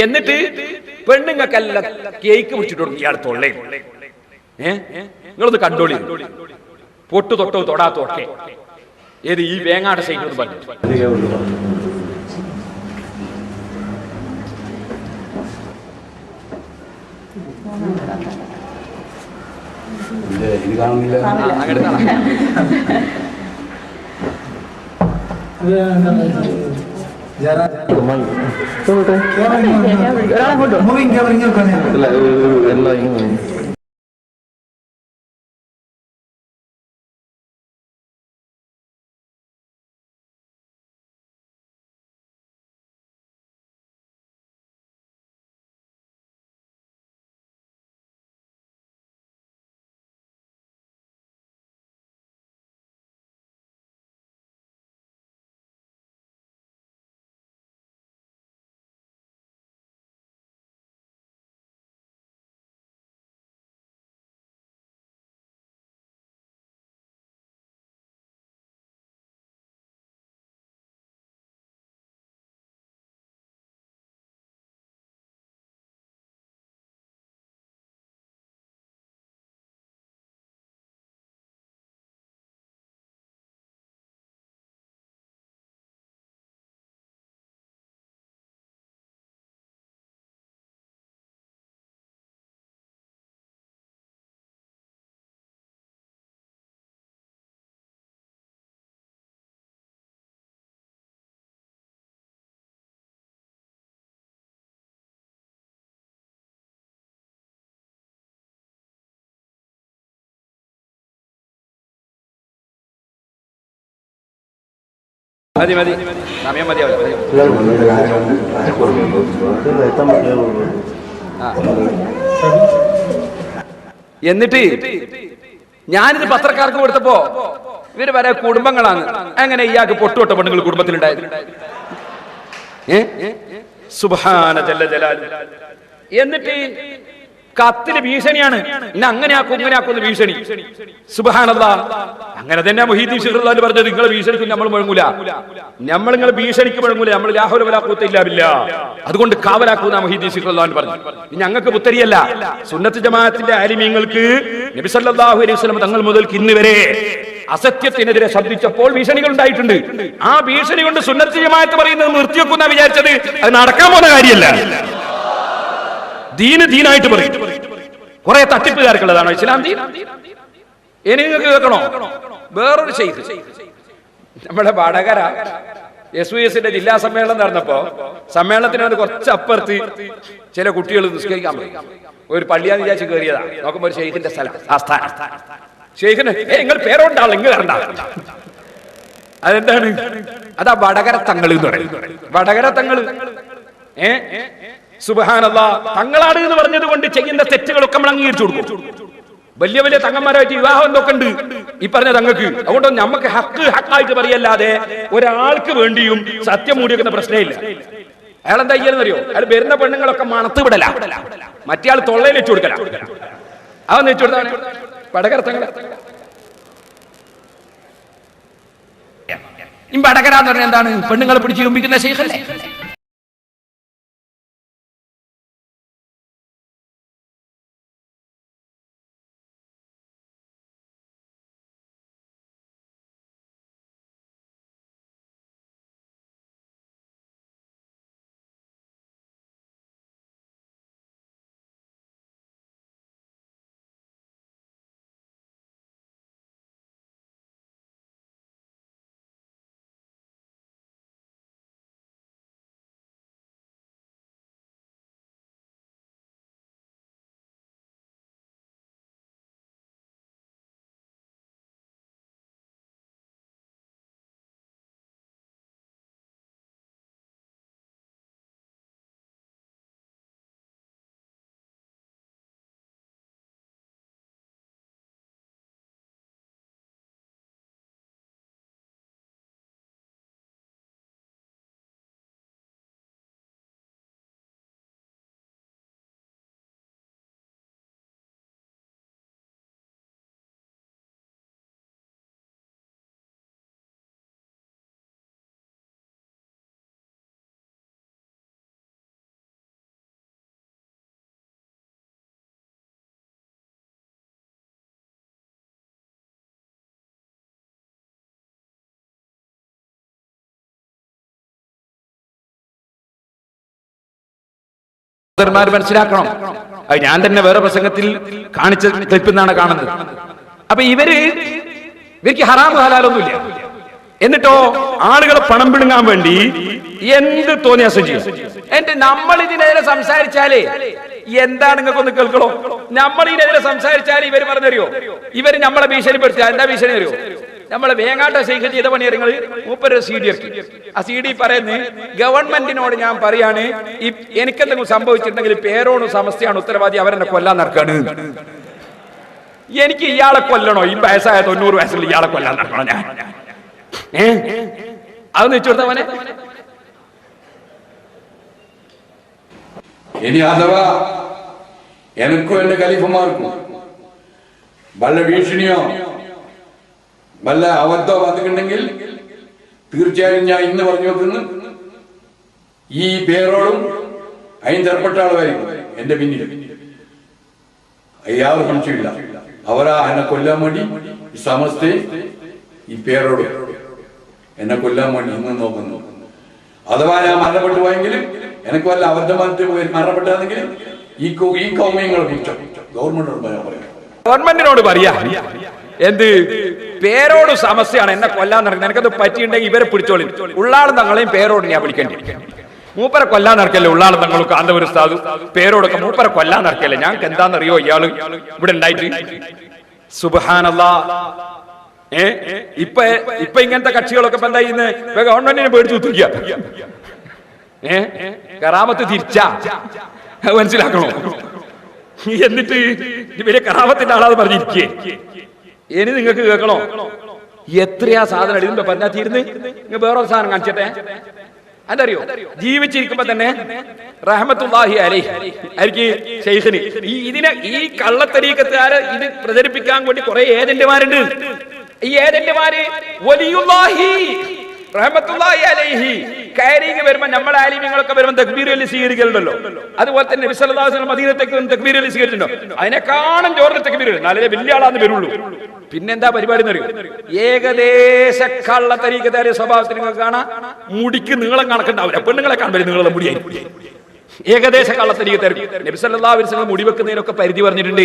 എന്നിട്ട് പെണ്ണുങ്ങൾക്കെല്ലാം കേക്ക് പിടിച്ചിട്ട് കൊടുക്കും ഇയാൾ തൊള്ളേ. നിങ്ങളൊന്ന് കണ്ടോളി, പൊട്ടു തൊട്ടോ തൊടാത്തോ ഒക്കെ. ഏത്? ഈ വേങ്ങാട് ശൈഖ് എന്ന് പറഞ്ഞു. ഇത് കാണുന്നില്ല. മൂവിങ് മതി മതി, സമയം മതിയാവില്ല. എന്നിട്ട് ഞാനിത് പത്രക്കാർക്ക് കൊടുത്തപ്പോ ഇവര് വരെ കുടുംബങ്ങളാണ്. എങ്ങനെ ഇയാൾക്ക് പൊട്ടുവട്ട പെണ്ണുങ്ങൾ കുടുംബത്തിലുണ്ടായത്? സുബ്ഹാന ജല്ല ജലാലു. എന്നിട്ട് കത്തിന് ഭീഷണിയാണ്, ഇന്ന അങ്ങനെയാക്കും ഇങ്ങനെയാക്കും ഭീഷണി. സുബ്ഹാനല്ലാഹ്. അങ്ങനെ തന്നെ മുഹീദ്ദീൻ ശിഖറുല്ലാഹി പറഞ്ഞത്, നിങ്ങളെ ഭീഷണിക്കും നമ്മൾ മുഴങ്ങൂല, നമ്മൾ നിങ്ങളെ ഭീഷണിക്ക് മുഴങ്ങൂല, നമ്മൾ ലാ ഹൗല വലാ ഖുവത ഇല്ലാ ബില്ലാഹ്, അതുകൊണ്ട് കാവലാക്കുന്ന മുഹീദ്ദീൻ ശിഖറുല്ലാഹി പറഞ്ഞു. ഞങ്ങൾക്ക് പുത്തരിയല്ല, സുന്നത്ത് ജമാഅത്തിന്റെ ആലിമീങ്ങൾക്ക് നബി സല്ലല്ലാഹു അലൈഹി വസല്ലം തങ്ങൾ മുതൽക്ക് ഇന്ന് വരെ അസത്യത്തിനെതിരെ ശബ്ദിച്ചപ്പോൾ ഭീഷണികൾ ഉണ്ടായിട്ടുണ്ട്. ആ ഭീഷണി കൊണ്ട് സുന്നത്ത് ജമാഅത്ത് പറയുന്നത് നിർത്തിവെക്കുന്ന വിചാരിച്ചത് അത് നടക്കാൻ പോകുന്ന കാര്യമല്ല. ദീന് ദീനായിട്ട് പറയും. കുറെ തട്ടിപ്പുകാർക്കുള്ളതാണോ ഇസ്ലാം ദീൻ? ഇനി നിങ്ങൾക്ക് കേൾക്കണോ? വേറൊരു ശൈഖ് നമ്മുടെ വടകര SYS ജില്ലാ സമ്മേളനം നടന്നപ്പോ സമ്മേളനത്തിന് കുറച്ച് അപ്പുറത്ത് ചില കുട്ടികൾ നിസ്കരിക്കാൻ പോയി. ഒരു പള്ളിയാന്ന് വിചാരിച്ച് കയറിയതാ. നോക്കുമ്പോ ഒരു ഷെയ്ഖിന്റെ സ്ഥലം, ആസ്ഥാനം. ഷെയ്ഖിന് നിങ്ങൾ പേരോണ്ടാളെ നിങ്ങൾ വരണ്ട. അതെന്താണ്? അതാ വടകര തങ്ങൾ എന്ന് പറയും. വടകര തങ്ങൾ സുബ്ഹാനല്ലാഹ്. തങ്ങളാട് എന്ന് പറഞ്ഞത് കൊണ്ട് ചെയ്യുന്ന തെറ്റുകളൊക്കെ നമ്മൾ അംഗീകരിച്ചു കൊടുക്കും. വലിയ വലിയ തങ്ങന്മാരായിട്ട് വിവാഹം എന്തൊക്കെ ഉണ്ട് ഈ പറഞ്ഞ തങ്ങൾക്ക്. അതുകൊണ്ട് നമുക്ക് ഹക്കായിട്ട് പറയല്ലാതെ ഒരാൾക്ക് വേണ്ടിയും സത്യം മൂടിവെക്കുന്ന പ്രശ്നമില്ല. അയാൾ എന്താ ചെയ്യാന്നറിയോ? അയാൾ വരുന്ന പെണ്ണുങ്ങളൊക്കെ മണത്ത് വിടല, മറ്റേ ആൾ തൊള്ളയിൽ വെച്ചു കൊടുക്കല. അതൊന്ന് വെച്ചു കൊടുത്താണ് വടകര തങ്ങൾ. ഈ വടകര എന്ന് പറഞ്ഞാൽ എന്താണ്? പെണ്ണുങ്ങളെ പിടിച്ച് ചുംബിക്കുന്ന ശൈഖല്ലേ? മനസ്സിലാക്കണം. അത് ഞാൻ തന്നെ വേറെ പ്രസംഗത്തിൽ കാണിച്ച ക്ലിപ്പിന്നാണ് കാണുന്നത്. അപ്പൊ ഇവർക്ക് ഹറാം ഹലാലൊന്നുമില്ല. എന്നിട്ടോ ആളുകളെ പണം പിടുങ്ങാൻ വേണ്ടി എന്ത് തോന്നിയാസം ചെയ്യും. എന്നിട്ട് നമ്മൾ ഇതിനെതിരെ സംസാരിച്ചാലേ എന്താണ് നിങ്ങൾക്കൊന്ന് കേൾക്കണോ? നമ്മൾ ഇതിനെതിരെ സംസാരിച്ചാൽ ഇവർ പറഞ്ഞറിയോ? ഇവര് നമ്മളെ ഭീഷണിപ്പെടുത്തുക. എന്താ ഭീഷണി അറിയോ? നമ്മളെ വേങ്ങാട്ട ശൈഖ് ചെയ്ത പണിയറിങ്ങൾ മൂപ്പര് CD ഇറക്കി. ആ CD പറയുന്നത്, ഗവൺമെന്റിനോട് ഞാൻ പറയാണ്, എനിക്കെന്തെങ്കിലും സംഭവിച്ചിട്ടുണ്ടെങ്കിൽ പേരോട് സമസ്തയാണ് ഉത്തരവാദി, അവരെന്നെ കൊല്ലാൻ നടക്കാണ്. എനിക്ക് ഇയാളെ കൊല്ലണോ? ഈ വയസ്സായ 90 വയസ്സിൽ ഇയാളെ കൊല്ലാൻ നടക്കണോ ഞാൻ? അതൊന്ന് വെച്ചു കൊടുത്തവനെ. ഇനി അഥവാ എനിക്കും എന്റെ ഖലീഫമാർക്കും വല്ല ഭീഷണിയോ വല്ല അബദ്ധോ വന്നിട്ടുണ്ടെങ്കിൽ തീർച്ചയായും ഞാൻ ഇന്ന് പറഞ്ഞു വെക്കുന്നു, ഈ പേരോടും അതിന് ചെറുപ്പെട്ട ആളുമായിരിക്കും എന്റെ പിന്നിൽ. യാതൊരു സംശയമില്ല. അവരാ എന്നെ കൊല്ലാൻ വേണ്ടി ഈ സമസ്ത ഈ പേരോട് എന്നെ കൊല്ലാൻ വേണ്ടി ഇന്ന് നോക്കുന്നു. അഥവാ ഞാൻ മരണപ്പെട്ടു പോയെങ്കിലും എനിക്ക് വല്ല അബദ്ധമായിട്ട് മരണപ്പെട്ടാണെങ്കിൽ ഈ കൗമ്യങ്ങളെ കുറിച്ചോ ഗവൺമെന്റിനോട് പറയാ, എന്ത് പേരോട് സമസ്യയാണ് എന്നെ കൊല്ലാൻ നടക്കുന്നത്, എനിക്കത് പറ്റിയിട്ടുണ്ടെങ്കിൽ ഇവരെ പിടിച്ചോളി, ഉള്ളാളും തങ്ങളെയും പേരോട് ഞാൻ വിളിക്കേണ്ടി. മൂപ്പരെ കൊല്ലാൻ നടക്കല്ലേ ഉള്ളാളും തങ്ങളും കാന്തപുര സ്ഥാതു പേരോടൊക്കെ മൂപ്പരെ കൊല്ലാൻ നടക്കല്ലേ. ഞങ്ങൾക്ക് എന്താണെന്നറിയോ ഇയാള് ഇവിടെ ഉണ്ടായിട്ട്? സുബ്ഹാനല്ലാഹ്. ഇപ്പൊ ഇങ്ങനത്തെ കക്ഷികളൊക്കെ ഇപ്പൊ എന്താ ചെയ്യുന്നത്? ഇപ്പൊ ഗവൺമെന്റിനെ പേടിച്ചു കുത്തിരിക്കുക. കറാമത്ത് തിരിച്ചാ മനസ്സിലാക്കണോ? എന്നിട്ട് ഇവരെ കറാമത്തിന്റെ ആളാന്ന് പറഞ്ഞിരിക്കേ. ഇനി നിങ്ങൾക്ക് കേൾക്കണോ എത്രയാ സാധനം ഇതിന്റെ പറഞ്ഞാൽ തീരുന്ന്? വേറൊരു സാധനം കാണിച്ചട്ടെ. അതറിയോ, ജീവിച്ചിരിക്കുമ്പോ തന്നെ റഹ്മത്തുള്ളാഹി അലൈഹി ആയിരിക്കും ശൈഖിന് ഈ കള്ളത്തരീക്കത്തുകാരെ ഇത് പ്രചരിപ്പിക്കാൻ വേണ്ടി കുറെ ഏജന്റുമാരുണ്ട്. ഈ ഏജന്റുമാര് വലിയുള്ളാഹി റഹ്മത്തുള്ളാഹി അലൈഹി കയറിങ് വരുമ്പോ നമ്മളെ ആലിമ്യങ്ങളൊക്കെ വരുമ്പോൾ തക്ബീർ ചൊല്ലി സ്വീകരിക്കലുണ്ടല്ലോ. അതുപോലെ തന്നെ നബി സല്ലല്ലാഹു അലൈഹി വസല്ലം മദീനത്തേക്ക് തക്ബീർ ചൊല്ലി സ്വീകരിച്ചിട്ടുണ്ടോ? അതിനെക്കാളും ജോറിന് തക്ബീർ നാളെ വലിയ ആളാന്ന് വരുള്ളൂ. പിന്നെന്താ പരിപാടി എന്നറിയോ? ഏകദേശ കള്ളത്തരീക്കത്താരെ സ്വഭാവത്തിന് നിങ്ങൾക്ക് കാണാം. മുടിക്ക് നീളം കണക്കുണ്ടാവില്ല. പെണ്ണുങ്ങളെ കാണുമ്പോൾ നീളം മുടിയായി. ഏകദേശ കള്ളത്തരീക്കത്താർ നബി സല്ലല്ലാഹു അലൈഹി വസല്ലം മുടി വെക്കുന്നതിനൊക്കെ പരിധി പറഞ്ഞിട്ടുണ്ട്.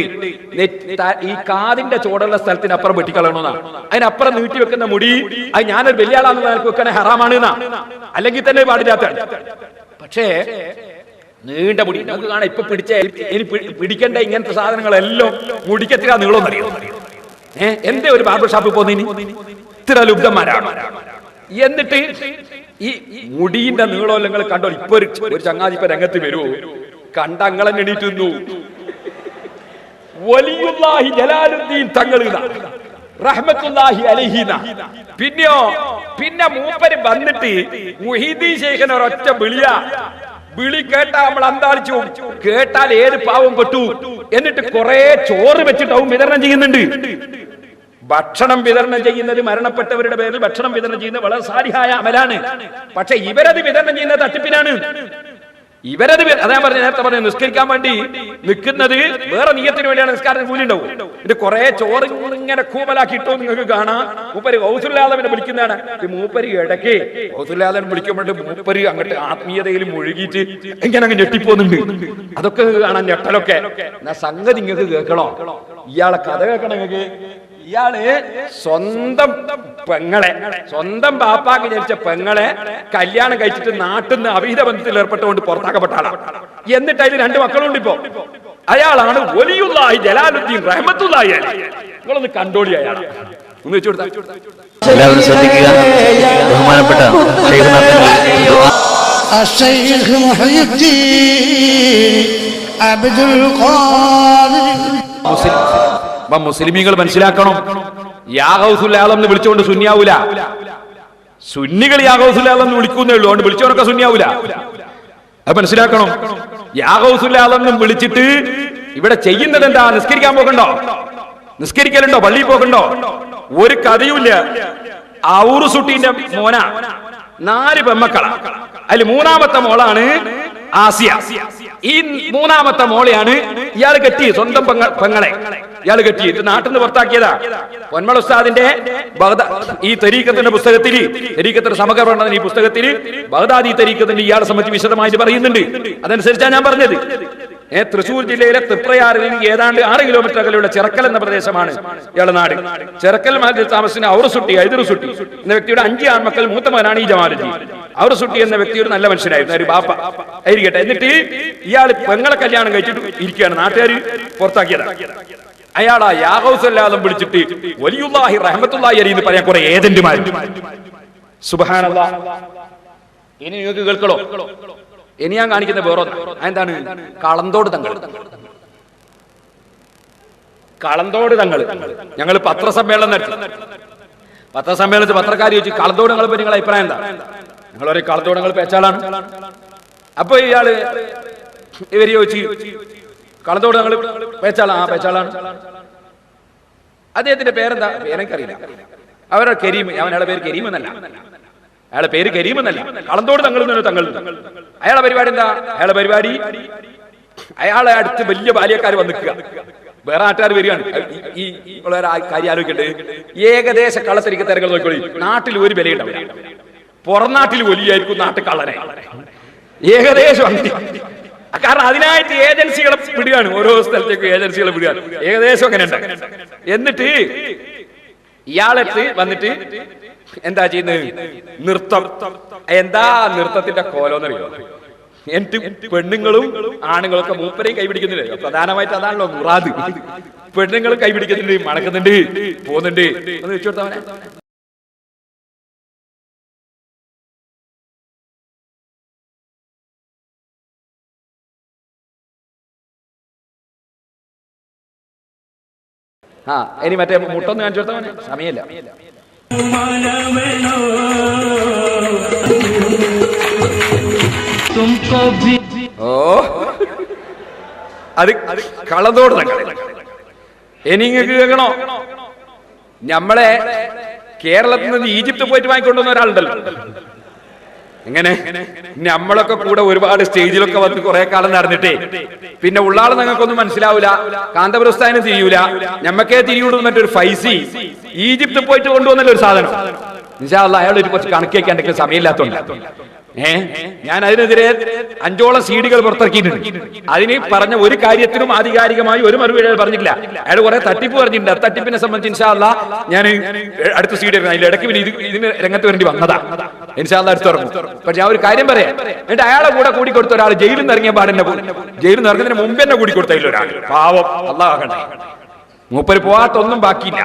ഈ കാതിന്റെ ചോടുള്ള സ്ഥലത്തിന് അപ്പുറം വെട്ടിക്കളയണമെന്നാണ്. അതിനപ്പുറം നീട്ടി വെക്കുന്ന മുടി അത് ഞാനൊരു വലിയ ആളാണെന്ന് നിനക്ക് വെക്കണേ ഹറാമാണ് എന്നാ, അല്ലെങ്കിൽ തന്നെ പാടില്ലാത്തതാണ്. പക്ഷേ നീണ്ട മുടി നമുക്ക് കാണാം. ഇപ്പൊ പിടിക്കേണ്ട ഇങ്ങനത്തെ സാധനങ്ങളെല്ലാം മുടിക്കെത്തിരാ നീളമെന്നറിയോ? എന്റെ ഒരു ബാർബർ ഷാപ്പിൽ പോകുന്നതിന് ഇത്ര ലുബ്ധന്മാരാണ്. എന്നിട്ട് ഈ മുടിന്റെ നീളം നിങ്ങൾ കണ്ടോ? ഇപ്പൊ ഒരു ചങ്ങാതി ഇപ്പൊ രംഗത്ത് വരുമോ? കണ്ടങ്ങളെ എണീറ്റുന്നു. വലിയുള്ളാഹി ജലാലുദ്ദീൻ തങ്ങൾ റഹ്മത്തുള്ളാഹി അലൈഹി. പിന്നെ മൂപ്പര് വന്നിട്ട് മുഹീദ്ദീൻ ശൈഖിനെ ഒരൊറ്റ വിളി കേട്ടാ നമ്മൾ അന്താളിച്ചു. കേട്ടാൽ ഏത് പാവം പെട്ടു. എന്നിട്ട് കുറെ ചോറ് വെച്ചിട്ടാവും വിതരണം ചെയ്യുന്നുണ്ട്. ഭക്ഷണം വിതരണം ചെയ്യുന്നത് മരണപ്പെട്ടവരുടെ പേരിൽ ഭക്ഷണം വിതരണം ചെയ്യുന്നത് വളരെ സാലിഹായ അമലാണ്. പക്ഷെ ഇവരത് വിതരണം ചെയ്യുന്നത് തട്ടിപ്പിനാണ്. ഇവരത് അതാ പറഞ്ഞ നേരത്തെ പറഞ്ഞു, നിസ്കരിക്കാൻ വേണ്ടി നിൽക്കുന്നത് വേറെ നിയത്തിന് വേണ്ടിയാണ്. നിസ്കാരത്തിന് കൂലി ഉണ്ടാവും. ഇത് കുറെ ചോറ് ഇങ്ങനെ കൂമലാക്കിയിട്ടോ നിങ്ങൾക്ക് കാണാം. മൂപ്പര് ഗൗസുല്ലാദവിനെ വിളിക്കുന്നതാണ്. മൂപ്പര് ഇടയ്ക്ക് ഗൗസുല്ലാദവിനെ വിളിക്കുമ്പോൾ മൂപ്പര് അങ്ങോട്ട് ആത്മീയതയിൽ മുഴുകിയിട്ട് ഇങ്ങനെ അങ്ങ് ഞെട്ടിപ്പോന്നുണ്ട്. അതൊക്കെ കാണാൻ ഞെട്ടലൊക്കെ. എന്നാ സംഗതി നിങ്ങൾക്ക് കേൾക്കണോ? ഇയാളെ കഥ കേൾക്കണം നിങ്ങൾക്ക്. ഇയാള് സ്വന്തം പെങ്ങളെ, സ്വന്തം ബാപ്പാക്ക് ജനിച്ച പെങ്ങളെ കല്യാണം കഴിച്ചിട്ട് നാട്ടിൽ നിന്ന് അവിഹിത ബന്ധത്തിൽ ഏർപ്പെട്ടുകൊണ്ട് പുറത്താക്കപ്പെട്ട ആളാണ്. എന്നിട്ട് അതിൽ 2 മക്കളുണ്ട്. ഇപ്പോ അയാളാണ് വലിയുള്ളാഹി ജലാലുദ്ദീൻ റഹ്മത്തുള്ളാഹി അലൈഹി. നിങ്ങളൊന്ന് കണ്ടോളി. അയാൾ ഒന്ന് വെച്ചു കൊടുത്താൽ എല്ലാവരും ശ്രദ്ധിക്കുക. ബഹുമാനപ്പെട്ട الشيخ محي الدين عبد القادر. മുസ്ലിമീങ്ങൾ മനസ്സിലാക്കണം, യാ ഗൗസുൽ ആലം എന്ന് വിളിച്ചുകൊണ്ട് സുന്നിയാവൂല. സുന്നികൾ യാ ഗൗസുൽ ആലം എന്ന് വിളിക്കുന്നേ ഉള്ളൂ. അതുകൊണ്ട് വിളിച്ചവരൊക്കെ സുന്നിയാവൂല. അത് മനസ്സിലാക്കണം. യാ ഗൗസുൽ ആലം എന്ന് വിളിച്ചിട്ട് ഇവിടെ ചെയ്യുന്നത് എന്താ? നിസ്കരിക്കാൻ പോകണ്ടോ? നിസ്കരിക്കലുണ്ടോ? പള്ളിയിൽ പോകണ്ടോ? ഒരു കഥയുമില്ല. ഔറുസുട്ടീന്റെ മോന 4 പെമ്മക്കളാ. അതിൽ 3ാമത്തെ മോളാണ് ആസിയ. ഈ 3ാമത്തെ മോളെയാണ് ഇയാൾ കെട്ടി. സ്വന്തം പെങ്ങളെ ഇയാൾ കെട്ടിയിട്ട് നാട്ടിൽ നിന്ന് പുറത്താക്കിയതാ. പൊന്മള ഉസ്താദിന്റെ ഈ തരീഖത്തിന്റെ പുസ്തകത്തിൽ, തരീഖത്തിന്റെ സമഗ്രപഠനം ഈ പുസ്തകത്തിൽ ബഗ്ദാദി തരീഖത്തിന്റെ ഇയാളെ സംബന്ധിച്ച് വിശദമായിട്ട് പറയുന്നുണ്ട്. അതനുസരിച്ചാണ് ഞാൻ പറഞ്ഞത്. തൃശൂർ ജില്ലയിലെ തൃപ്രയാറിൽ ഏതാണ്ട് 6 കിലോമീറ്റർ അകലെയുള്ള ചിറക്കൽ എന്ന പ്രദേശമാണ് ഇയാളുടെ നാട്. ചിറക്കൽ മാറ്റിൽ താമസിക്കുന്ന ഔറുസുട്ടി ഐദറുസുട്ടി എന്ന വ്യക്തിയുടെ 5 ആൺമക്കൾ മൂത്ത മകനാണ് ഈ ജമാലുദ്ദീൻ. ഔറുസുട്ടി എന്ന വ്യക്തി ഒരു നല്ല മനുഷ്യനായിരുന്നു, ഒരു ബാപ്പ ആയിരിക്കട്ടെ. എന്നിട്ട് ഇയാൾ പെങ്ങളെ കല്യാണം കഴിച്ചിട്ട് ഇരിക്കുകയാണ്. നാട്ടുകാർ പുറത്താക്കിയതാണ്. അയാളാ യാ ഗൗസുല്ലാദം വിളിച്ചിട്ട് വലിയുള്ളാഹി റഹ്മത്തുള്ളാഹി അലൈഹി എന്ന് പറയാൻ കുറെ ഏജന്റുമാർ. സുബ്ഹാനല്ലാഹ്. ഇനി നിങ്ങൾക്ക് കേൾക്കണോ? ഇനി ഞാൻ കാണിക്കുന്ന വേറൊന്ന്. എന്താണ്? കളന്തോട് തങ്ങൾ. കളന്തോട് തങ്ങൾ ഞങ്ങൾ പത്രസമ്മേളനം നടത്തി. പത്രസമ്മേളനത്തിൽ പത്രക്കാർ ചോദിച്ചു, കളന്തോട് തങ്ങളെ പറ്റി നിങ്ങളുടെ അഭിപ്രായം എന്താ? ഞങ്ങൾ ഒരു കളന്തോട് തങ്ങൾ പേച്ചാളാണ്. അപ്പൊ ഇയാള് ഇവര് ചോദിച്ചു, കളന്തോട് തങ്ങൾ പേച്ചാളാ? ആ പേച്ചാളാണ്. അദ്ദേഹത്തിന്റെ പേരെന്താ? പേരെനിക്കറിയില്ല. അവരുടെ കരീം. അവനയാളുടെ പേര് കരീം എന്നല്ല. അയാളെ പേര് കരീം എന്നല്ല. കളന്തോട് തങ്ങൾ തങ്ങൾ. അയാളെ പരിപാടി എന്താ? അയാളെ പരിപാടി അയാളെ അടുത്ത് വലിയ ബാല്യക്കാർ വന്ന് നിൽക്കുക. വേറെ നാട്ടുകാർ വരികയാണ്. ഈ കാര്യം ആലോചിക്കട്ടെ. ഏകദേശ കള്ളത്തരിക്ക തിരകൾ നോക്കിക്കോളി. നാട്ടിൽ ഒരു വിലയുണ്ടാവില്ല. പുറം നാട്ടിൽ വലിയായിരിക്കും നാട്ടിൽ കള്ളനെ. ഏകദേശം കാരണം അതിനായിട്ട് ഏജൻസികളെ വിടുകയാണ്. ഓരോ സ്ഥലത്തേക്കും ഏജൻസികളെ വിടുകയാണ്. ഏകദേശം അങ്ങനെ ഉണ്ട്. എന്നിട്ട് ഇയാളെടുത്ത് വന്നിട്ട് എന്താ ചെയ്യുന്നത്? നൃത്തം. എന്താ നൃത്തത്തിന്റെ കോലോന്നറിയോ? എന്നിട്ട് പെണ്ണുങ്ങളും ആണുങ്ങളും ഒക്കെ മൂപ്പരെയും കൈപിടിക്കുന്നുണ്ട്. പ്രധാനമായിട്ട് അതാണല്ലോ മുറാദ്. പെണ്ണുങ്ങളും കൈപിടിക്കുന്നുണ്ട്, മണക്കുന്നുണ്ട്, പോകുന്നുണ്ട്. ഒന്ന് വെച്ചു കൊടുത്തവനെ. ഇനി മറ്റേ മുട്ടൊന്ന് കാണിച്ചു കൊടുത്തവനെ. സമയമില്ല. ഓ അത് കളതോട് എനിക്ക് കേൾക്കണോ? നമ്മളെ കേരളത്തിൽ നിന്ന് ഈജിപ്ത് പോയിട്ട് വാങ്ങിക്കൊണ്ടുവന്ന ഒരാളുണ്ടല്ലോ. എങ്ങനെ നമ്മളൊക്കെ കൂടെ ഒരുപാട് സ്റ്റേജിലൊക്കെ വന്ന് കുറെ കാലം നടന്നിട്ടേ പിന്നെ ഉള്ളാള് ഞങ്ങൾക്കൊന്നും മനസ്സിലാവൂല, കാന്തപുരസ്ഥാനം തിരിയൂല, ഞമ്മക്കേ തിരിയുള്ളൂ മറ്റൊരു ഫൈസി ഈജിപ്ത് പോയിട്ട് കൊണ്ടുവന്നല്ലോ ഒരു സാധനം. അയാൾ ഒരു കുറച്ച് കണക്കേക്കാൻ എന്തെങ്കിലും സമയമില്ലാത്തോണ്ട് ഞാൻ അതിനെതിരെ 5ഓളം CD പുറത്തിറക്കിയിട്ടുണ്ട്. അതിന് പറഞ്ഞ ഒരു കാര്യത്തിനും ആധികാരികമായി ഒരു മറുപടി പറഞ്ഞിട്ടില്ല. അയാൾ കുറെ തട്ടിപ്പ് പറഞ്ഞിട്ടുണ്ട്. തട്ടിപ്പിനെ സംബന്ധിച്ച് ഇൻഷാ അല്ലാഹ് ഞാൻ അടുത്ത CD അതിൽ ഇടയ്ക്ക് പിന്നെ ഇതിന് രംഗത്ത് വേണ്ടി വന്നതാ. ഇൻഷാ അല്ലാഹ് അടുത്ത് ഇറങ്ങും. പക്ഷെ ഞാൻ ഒരു കാര്യം പറയാം. എന്നിട്ട് അയാളെ കൂടെ കൂടിക്കൊടുത്ത ഒരാൾ ജയിലിൽ നിന്ന് ഇറങ്ങിയ പാടെന്നെ ജയിലിൽ നിന്ന് ഇറങ്ങുന്നതിന് മുമ്പ് തന്നെ കൂടിക്കൊടുത്തതിൽ ഒരാൾ പാവം, അല്ലാഹ് ആകട്ടെ, മൂപ്പര് പോവാത്തൊന്നും ബാക്കിയില്ല.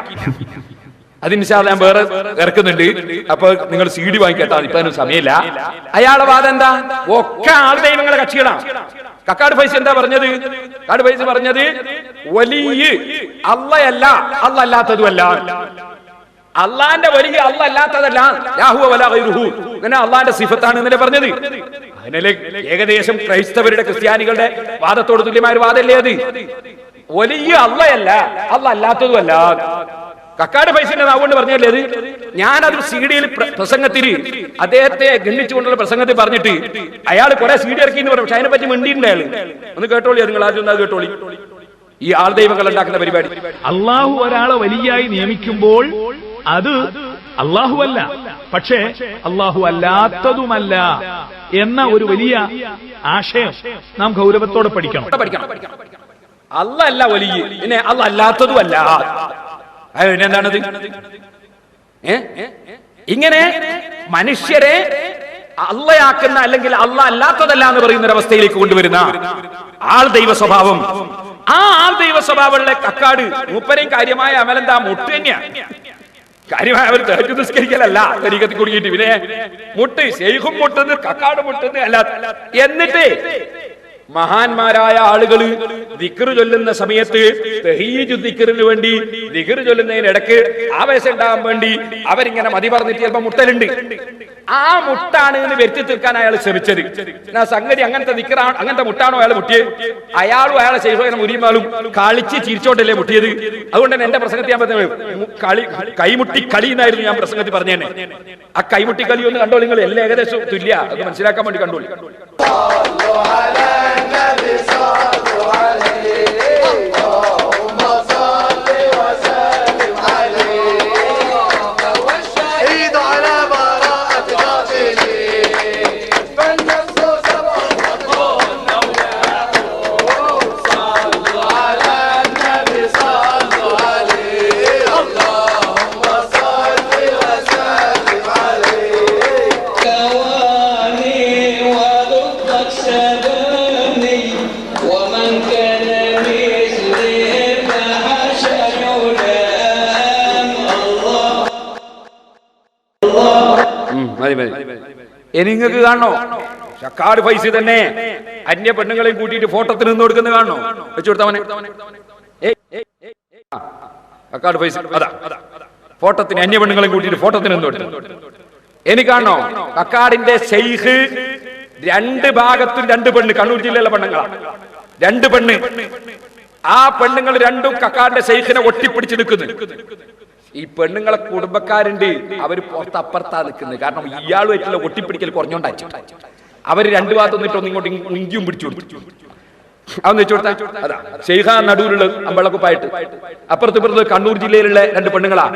അതിനിശാല ഞാൻ വേറെ ഇറക്കുന്നുണ്ട്. അപ്പൊ നിങ്ങൾ CD വാങ്ങിക്കേട്ടാ, ഇപ്പൊ അതിന് സമയമില്ല. അയാളെ വാദം എന്താ? ഒക്കെ ആൾ ദൈവങ്ങളെ കക്ഷികളാണ്. കക്കാട് ഫൈസി എന്താ പറഞ്ഞത്? കക്കാട് ഫൈസി പറഞ്ഞത് വലിയ അള്ളയല്ല, അല്ലാത്തതുമല്ല. അള്ളാന്റെ വലിയ അല്ലാത്തതല്ല, യാഹുവ വലാ ഗൈറുഹു, അങ്ങനെ അള്ളാന്റെ സിഫത്താണ് എന്നല്ലേ പറഞ്ഞത്. അതിനല്ലേ ഏകദേശം ക്രൈസ്തവരുടെ ക്രിസ്ത്യാനികളുടെ വാദത്തോട് തുല്യമായ ഒരു വാദമല്ലേ അത്? വലിയ അള്ളയല്ല, അല്ലാത്തതുമല്ല. കക്കാട് ഫൈസിന്റെ നാവുകൊണ്ട് പറഞ്ഞല്ലേ അത്. ഞാനത് CD പ്രസംഗത്തിന് അദ്ദേഹത്തെ ഗണ്ണിച്ചുകൊണ്ടുള്ള പ്രസംഗത്തിൽ പറഞ്ഞിട്ട് അയാൾ കുറെ CD ഇറക്കി എന്ന് പറഞ്ഞു. പക്ഷെ അതിനെ പറ്റി മിണ്ടിയിട്ടുണ്ട് അയാൾ. ഒന്ന് കേട്ടോളി, നിങ്ങൾ ആദ്യം ഒന്ന് കേട്ടോളി. ഈ ആൾ ദൈവങ്ങൾ ഉണ്ടാക്കുന്ന പരിപാടി. അള്ളാഹു ഒരാളെ വലിയായി നിയമിക്കുമ്പോൾ അത് അള്ളാഹു അല്ല, പക്ഷേ അള്ളാഹു അല്ലാത്തതുമല്ല എന്ന ഒരു വലിയ ആശയം നാം ഗൗരവത്തോടെ പഠിക്കണം. അല്ല അല്ല വലിയ, പിന്നെ അല്ല അല്ലാത്തതും അല്ല. എന്താണത്? ഇങ്ങനെ മനുഷ്യരെ അള്ളയാക്കുന്ന അല്ലെങ്കിൽ അല്ല അല്ലാത്തതല്ല എന്ന് പറയുന്ന ഒരവസ്ഥയിലേക്ക് കൊണ്ടുവരുന്ന ആൾ ദൈവ സ്വഭാവം. ആ ആൾ ദൈവ സ്വഭാവമുള്ള കക്കാട് മൂപ്പരെയും കാര്യമായ അമലെന്താ? മുട്ട് തന്നെയാണ്. കാര്യമായ അവർ തഹജ്ജുദ് നിസ്കരിക്കലല്ല, തരീഖത്തിൽ കുടുങ്ങിയിട്ട് പിന്നെ മുട്ട്, ശൈഖും മുട്ടെന്ന് കക്കാട് മുട്ടെന്ന് അല്ലാത്ത. എന്നിട്ട് മഹാന്മാരായ ആളുകൾ ദിക്ർ ചൊല്ലുന്ന സമയത്ത് തഹീജു ദിക്റിന് വേണ്ടി ദിക്ർ ചൊല്ലുന്നതിനിടക്ക് ആവേശം ഉണ്ടാകാൻ വേണ്ടി അവരിങ്ങനെ മതി പറഞ്ഞിട്ട് ചിലപ്പോൾ മുട്ടലുണ്ട്. ആ മുട്ടാണ് എന്ന് വരുത്തി തീർക്കാൻ അയാൾ ശ്രമിച്ചത്. സംഗതി അങ്ങനത്തെ ദിക്റാണ്, അങ്ങനത്തെ മുട്ടാണോ അയാൾ മുട്ടിയത്? അയാളും അയാളെ ശൈഖും മുരീമാലും കളിച്ച് ചിരിച്ചോട്ടല്ലേ മുട്ടിയത്. അതുകൊണ്ട് തന്നെ എന്റെ പ്രസംഗത്തിൽ ഞാൻ പറഞ്ഞത് കൈമുട്ടി കളി എന്നായിരുന്നു ഞാൻ പ്രസംഗത്തിൽ പറഞ്ഞേനെ. ആ കൈമുട്ടി കളി ഒന്ന് കണ്ടോ നിങ്ങൾ, എല്ലാം ഏകദേശം തുല്യ, അത് മനസ്സിലാക്കാൻ വേണ്ടി കണ്ടോളി. നിങ്ങൾക്ക് കാണണോ? കക്കാട് ഫൈസി തന്നെ അന്യ പെണ്ണുങ്ങളെയും കൂട്ടിയിട്ട് ഫോട്ടോത്തിന് നിന്ന് കൊടുക്കുന്ന കാണണോ? വെച്ചു കൊടുത്തവനെ കക്കാട് ഫൈസി അതാ ഫോട്ടോത്തിന് അന്യ പെണ്ണുങ്ങളെയും കൂട്ടിയിട്ട് ഫോട്ടോത്തിന് നിന്ന് കൊടുത്തു. എനിക്ക് കാണണോ? കക്കാടിന്റെ ശൈഖ് രണ്ട് ഭാഗത്തും രണ്ട് പെണ്ണ്, കണ്ണൂർ ജില്ലയിലെ പെണ്ണുങ്ങളാണ്. രണ്ട് പെണ്ണ്, ആ പെണ്ണുങ്ങൾ രണ്ടും കക്കാടിന്റെ ശൈഖിനെ ഒട്ടിപ്പിടിച്ച് നിൽക്കുന്നു. ഈ പെണ്ണുങ്ങളെ കുടുംബക്കാരുണ്ട്, അവര് പുറത്തപ്പുറത്താ നിൽക്കുന്നത്. കാരണം ഇയാളുമായിട്ടുള്ള ഒട്ടിപ്പിടിക്കൽ കുറഞ്ഞോണ്ടാച്ചു. അവര് രണ്ടു ഭാഗത്ത് നിന്നിട്ടൊന്നും ഇങ്ങോട്ട് ഇഞ്ചിയും പിടിച്ചു കൊടുത്തു. അതൊന്ന് വെച്ചു കൊടുത്താ അതാ ശൈഖ നടുവിലുള്ള അമ്പളക്കുപ്പായിട്ട്. അപ്പുറത്ത് കണ്ണൂർ ജില്ലയിലുള്ള രണ്ട് പെണ്ണുങ്ങളാ.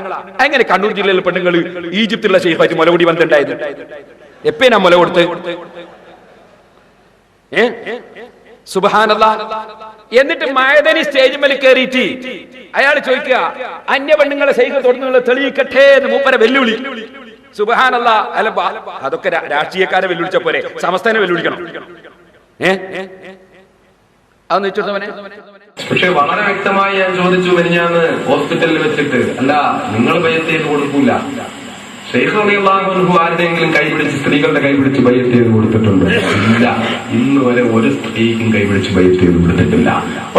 എങ്ങനെ കണ്ണൂർ ജില്ലയിലെ പെണ്ണുങ്ങൾ ഈജിപ്തിലുള്ള ശൈഖായിട്ട് മുലകൂടി വന്നിട്ടുണ്ടായത്? എപ്പനാ മുല കൊടുത്ത്? സുബ്ഹാനല്ലാഹ്. എന്നിട്ട് മഅദനി സ്റ്റേജ് മേൽ കയറിയിട്ട് അയാൾ ചോദിക്കുക, അന്യ പെണ്ണുങ്ങളെ ശൈഖ് തൊടുന്നുള്ള തെളിയിക്കട്ടെ എന്ന് മൂപ്പരെ വെല്ലുവിളി. സുബ്ഹാനല്ലാഹ്. അല്ല, അതൊക്കെ രാഷ്ട്രീയക്കാരെ വെല്ലുവിളിച്ച പോലെ സമസ്തനെ വെല്ലുവിളിക്കണം. അതൊന്ന് വെച്ചോട്ടവനെ. പക്ഷെ വളരെ വ്യക്തമായി ഞാൻ ചോദിച്ചു മിനിഞ്ഞാന്ന് ഹോസ്പിറ്റലിൽ വെച്ചിട്ട്, അല്ല നിങ്ങൾ ബയ്യത്ത് ചെയ്ത് കൊടുക്കൂല, ശൈഖ് റളിയല്ലാഹു അൻഹു ആരുടെയെങ്കിലും കൈപിടിച്ച് സ്ത്രീകളുടെ കൈപിടിച്ച് ബയ്യത്ത് ചെയ്ത് കൊടുത്തിട്ടുണ്ട്? ഇല്ല, ഇന്ന് വരെ ഒരു സ്ത്രീക്കും കൈപിടിച്ച് ബയ്യത്ത് ചെയ്ത് കൊടുത്തിട്ടില്ല.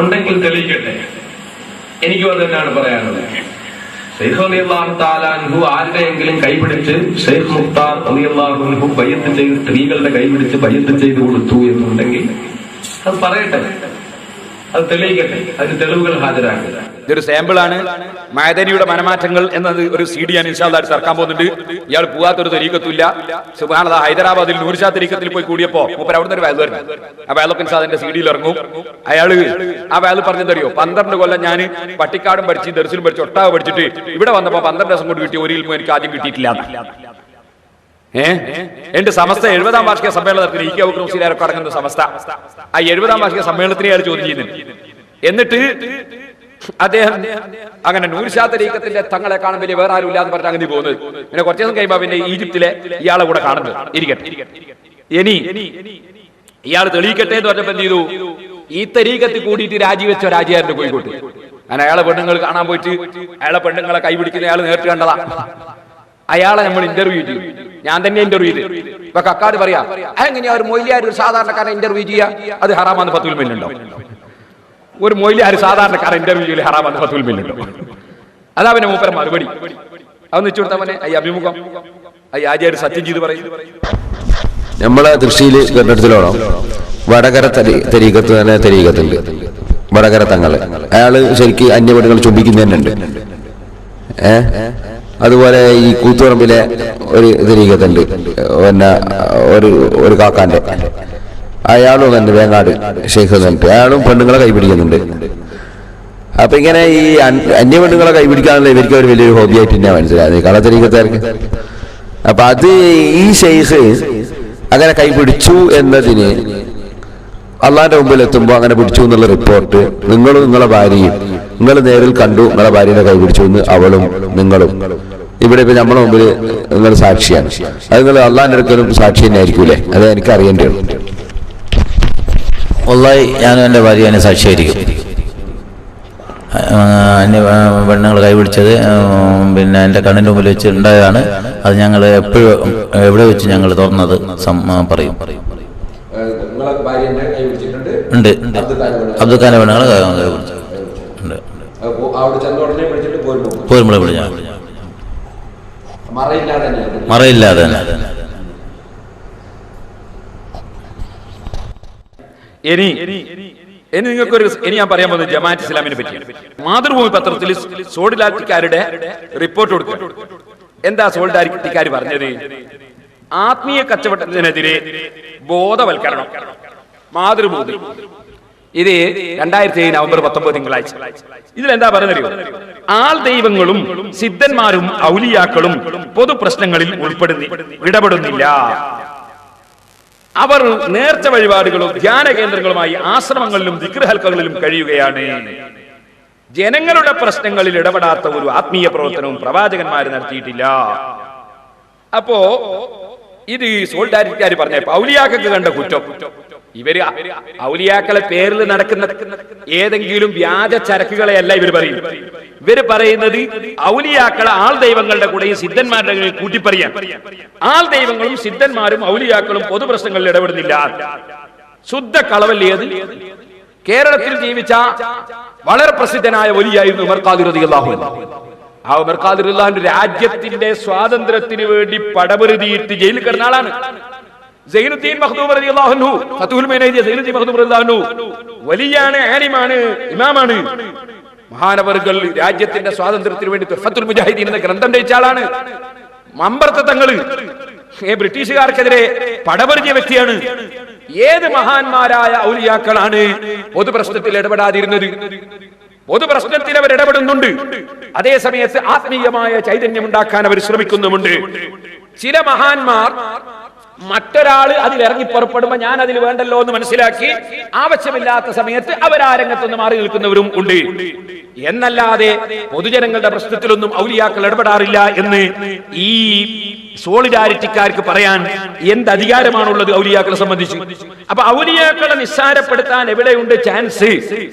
ഉണ്ടെങ്കിൽ തെളിയിക്കട്ടെ. എനിക്കും അത് തന്നെയാണ് പറയാനുള്ളത്. ശൈഖ് റളിയല്ലാഹു തആല അൻഹു ആരുടെയെങ്കിലും കൈപിടിച്ച് ശൈഖ് മുഖ്താർ റളിയല്ലാഹു അൻഹു ബയ്യത്ത് ചെയ്ത് സ്ത്രീകളുടെ കൈപിടിച്ച് ബയ്യത്ത് ചെയ്ത് കൊടുത്തു എന്നുണ്ടെങ്കിൽ അത് പറയട്ടെ, അത് തെളിയിക്കട്ടെ, അതിന് തെളിവുകൾ ഹാജരാക്കുക. ഇതൊരു സാമ്പിളാണ്. മഅദനിയുടെ മനമാറ്റങ്ങൾ എന്നത് ഒരു CD ഞാൻ ഇൻഷാ അല്ലാഹ് ഇറക്കാൻ പോകുന്നുണ്ട്. ഇയാൾ പോവാത്തൊരു തരീഖത്തുമില്ല. സുബ്ഹാനല്ലാഹ്, ഹൈദരാബാദിൽ നൂർഷാ തരീഖത്തിൽ പോയി കൂടിയപ്പോ മൂപ്പർ അവിടുന്ന് ഒരു വയൽ വരുന്നു. ആ വയലൊക്കെ ഇൻഷാദിന്റെ CD ഇറങ്ങും. അയാള് ആ വയൽ പറഞ്ഞെന്തറിയോ, 12 കൊല്ലം ഞാൻ പട്ടിക്കാടും പഠിച്ച് ദർസിലും പഠിച്ച് ഒട്ടാവ് പഠിച്ചിട്ട് ഇവിടെ വന്നപ്പോ 12 ദിവസം കൊണ്ട് കിട്ടിയ ഒരു ഇൽമു എനിക്ക് ആദ്യം കിട്ടിയിട്ടില്ല. എന്റെ സമസ്ത 70ാം വാർഷിക സമ്മേളനത്തിന് ഇ കെ അബൂബക്കർ മുസ്ലിയാരൊക്കെ അടങ്ങുന്ന സമസ്ത ആ 70ാം വാർഷിക സമ്മേളനത്തിന് അയാൾ ചോദ്യം ചെയ്യുന്നു. എന്നിട്ട് അദ്ദേഹം അങ്ങനെ നൂർഷാ തരീഖത്തിന്റെ തങ്ങളെ കാണാൻ വലിയ വേറെ ആരും ഇല്ലാന്ന് പറഞ്ഞാൽ അങ്ങനെ പോകുന്നത്. പിന്നെ കുറച്ചു ദിവസം കഴിയുമ്പോ പിന്നെ ഈജിപ്തിലെ ഇയാളെ കൂടെ കാണുന്നത് ഇരിക്കട്ടെ. ഇനി ഇയാൾ തെളിയിക്കട്ടെ എന്ന് പറഞ്ഞപ്പോ എന്ത് ചെയ്തു, ഈ തരീഖത്തിൽ കൂടിയിട്ട് രാജിവെച്ച രാജിയാരുടെ കോഴിക്കോട്ട്. അങ്ങനെ അയാളെ പെണ്ണുങ്ങൾ കാണാൻ പോയിട്ട് അയാളെ പെണ്ണുങ്ങളെ കൈപിടിക്കുന്ന അയാൾ നേരിട്ട് കണ്ടതാ. അയാളെ നമ്മൾ ഇന്റർവ്യൂ ചെയ്തു. ഞാൻ തന്നെ ഇന്റർവ്യൂ ചെയ്തു. ഇപ്പൊ കക്കാട് പറയാ, എങ്ങനെയാ ഒരു മൊയ്ലിയാർ ഒരു സാധാരണക്കാരനെ ഇന്റർവ്യൂ ചെയ്യാ, അത് ഹറാമാന്ന് ഫത്വൽ മില്ലുണ്ടോ? ഒരു മൊയ്ലിയാർ സാധാരണക്കാരൻ ഇന്റർവ്യൂ ചെയ്യൽ ഹറാമാന്ന് ഫത്വൽ മില്ലുണ്ടോ? അതാ പിന്നെ മൂപ്പര മറുപടി. അതൊന്ന് വെച്ചു കൊടുത്തവനെ അഭിമുഖം ആചാര്യ സത്യം ചെയ്ത് പറയും. നമ്മളെ ദൃഷ്ടിയിൽ കണ്ടെടുത്തിലോണം വടകര തരീഖത്ത് തന്നെ തരീഖത്തുണ്ട്. വടകര തങ്ങള് അയാള് ശരിക്ക് അന്യപെണ്ണുകൾ ചുംബിക്കുന്നതന്നുണ്ട്. അതുപോലെ ഈ കൂത്തുപറമ്പിലെ ഒരു തരീഖത്തുണ്ട്, പിന്നെ ഒരു കാക്കാന്റെ, അയാളും തന്നെ വേങ്ങാട് ഷെയ്ഖ് എന്നിട്ട് അയാളും പെണ്ണുങ്ങളെ കൈപിടിക്കുന്നുണ്ട്. അപ്പൊ ഇങ്ങനെ ഈ അന്യപെണ്ണുങ്ങളെ കൈപിടിക്കാനുള്ള ഇവർക്ക് ഒരു വലിയൊരു ഹോബി ആയിട്ട് തന്നെ മനസ്സിലായത് കളത്തരീഖത്തുകാർക്ക്. അപ്പൊ അത് ഈ ഷെയ്ഖ് അങ്ങനെ കൈപിടിച്ചു എന്നതിന് അള്ളാന്റെ മുമ്പിൽ എത്തുമ്പോൾ അങ്ങനെ പിടിച്ചു എന്നുള്ള റിപ്പോർട്ട് നിങ്ങളും നിങ്ങളെ ഭാര്യയും നിങ്ങൾ നേരിൽ കണ്ടു, നിങ്ങളെ ഭാര്യനെ കൈപിടിച്ചു എന്ന് അവളും നിങ്ങളും ഇവിടെ ഇപ്പൊ നമ്മളെ മുമ്പിൽ നിങ്ങൾ സാക്ഷിയാണ്. അത് നിങ്ങൾ അള്ളാന്റെ അടുക്കലും സാക്ഷി തന്നെ ആയിരിക്കൂലേ? അത് എനിക്ക് അറിയേണ്ടത്. വല്ലാഹി ഞാനും എൻ്റെ ഭാര്യ എന്നെ സാക്ഷിയായിരിക്കും. അന്യ പെണ്ണുങ്ങൾ കൈപിടിച്ചത് പിന്നെ എൻ്റെ കണ്ണിൻ്റെ മുമ്പിൽ വെച്ച് ഉണ്ടായതാണ്. അത് ഞങ്ങൾ എപ്പോഴും എവിടെ വെച്ച് ഞങ്ങൾ തുറന്നത് പറയും. ഉണ്ട്, അബ്ദുൽഖാന്റെ പെണ്ണുങ്ങൾ ഉണ്ട്. പോരുമ്പോൾ വിളിച്ച മറയില്ലാതെ തന്നെ. ഇനി നിങ്ങൾക്കൊരു ഞാൻ പറയാൻ പോകുന്നത് ജമാഅത്ത് ഇസ്ലാമിനെ പറ്റിയാണ്. മാതൃഭൂമി പത്രത്തിൽ സോളിഡാരിറ്റിക്കാരുടെ റിപ്പോർട്ട് കൊടുക്കും. എന്താ സോളിഡാരിറ്റിക്കാർ പറഞ്ഞത്? ആത്മീയ കച്ചവടത്തിനെതിരെ ബോധവൽക്കരണം. മാതൃഭൂമി ഇത് 2007 നവംബർ 19 തിങ്കളാഴ്ച. ഇതിലെന്താ പറയുന്നത്? ആൾ ദൈവങ്ങളും സിദ്ധന്മാരും ഔലിയാക്കളും പൊതു പ്രശ്നങ്ങളിൽ ഇടപെടുന്നില്ല. അവർ നേർച്ച വഴിപാടുകളും ധ്യാന കേന്ദ്രങ്ങളുമായി ആശ്രമങ്ങളിലും ദിക്ർ ഹൽക്കകളിലും കഴിയുകയാണ്. ജനങ്ങളുടെ പ്രശ്നങ്ങളിൽ ഇടപെടാത്ത ഒരു ആത്മീയ പ്രവർത്തനവും പ്രവാചകന്മാര് നടത്തിയിട്ടില്ല. അപ്പോ ഇത് സോൾഡാരിറ്റിക്കാർ പറഞ്ഞ ഔലിയാക്കൾക്ക് കണ്ട കുറ്റം. ഇവര് ഔലിയാക്കളെ പേരിൽ നടക്കുന്ന ഏതെങ്കിലും വ്യാജ ചരക്കുകളെയല്ല ഇവർ പറയും. ഇവര് പറയുന്നത് ഔലിയാക്കളെ ആൾ ദൈവങ്ങളുടെ കൂടെയും സിദ്ധന്മാരുടെ കൂടെയും കൂട്ടിപ്പറയാൻ. ആൾ ദൈവങ്ങളും സിദ്ധന്മാരും ഔലിയാക്കളും പൊതുപ്രശ്നങ്ങളിൽ ഇടപെടുന്നില്ല. ശുദ്ധ കളവല്ലേത്? കേരളത്തിൽ ജീവിച്ച വളരെ പ്രസിദ്ധനായ വലിയായിരുന്നു ഉമർ ഖാദിർ റളിയല്ലാഹു അൻഹു. ആ ഉമർ ഖാദിർ റളിയല്ലാഹു അൻഹു രാജ്യത്തിന്റെ സ്വാതന്ത്ര്യത്തിന് വേണ്ടി പടപൊരുതിയിട്ട് ജയിലിൽ കിടന്ന ആളാണ്. സൈനുദ്ദീൻ മഖ്ദൂം റളിയല്ലാഹു അൻഹു, ഫതുഹുൽ മുഈൻ എഴുതിയ സൈനുദ്ദീൻ മഖ്ദൂം റളിയല്ലാഹു അൻഹു വലിയാണ്, ആലിമാണ്, ഇമാമാണ്. മഹാനവറുകൾ രാജ്യത്തിന്റെ സ്വാതന്ത്ര്യത്തിന് വേണ്ടി തുഹ്ഫത്തുൽ മുജാഹിദീൻ എന്ന ഗ്രന്ഥം രചിച്ച ആളാണ്. മമ്പർത്ത തങ്ങള് ബ്രിട്ടീഷുകാർക്കെതിരെ പടപൊരുതിയ വ്യക്തിയാണ്. ഏത് മഹാന്മാരായ ഔലിയാക്കളാണ് പൊതുപ്രശ്നത്തിൽ ഇടപെടാതിരുന്നത്? പൊതുപ്രശ്നത്തിൽ അവർ ഇടപെടുന്നുണ്ട്. അതേ സമയത്ത് ആത്മീയമായ ചൈതന്യം ഉണ്ടാക്കാൻ അവർ ശ്രമിക്കുന്നുമുണ്ട്. ചില മഹാന്മാർ മറ്റൊരാള് അതിലിറങ്ങി പുറപ്പെടുമ്പോ ഞാൻ അതിൽ വേണ്ടല്ലോ എന്ന് മനസ്സിലാക്കി ആവശ്യമില്ലാത്ത സമയത്ത് അവരാരംഗത്തുനിന്ന് മാറി നിൽക്കുന്നവരും ഉണ്ട്. എന്നല്ലാതെ പൊതുജനങ്ങളുടെ പ്രശ്നത്തിലൊന്നും ഔലിയാക്കൾ ഇടപെടാറില്ല എന്ന് ഈ സോളിഡാരിറ്റിക്കാർക്ക് പറയാൻ എന്ത് അധികാരമാണുള്ളത് ഔലിയാക്കളെ സംബന്ധിച്ച്? അപ്പൊ ഔലിയാക്കളെ നിസ്സാരപ്പെടുത്താൻ എവിടെയുണ്ട് ചാൻസ്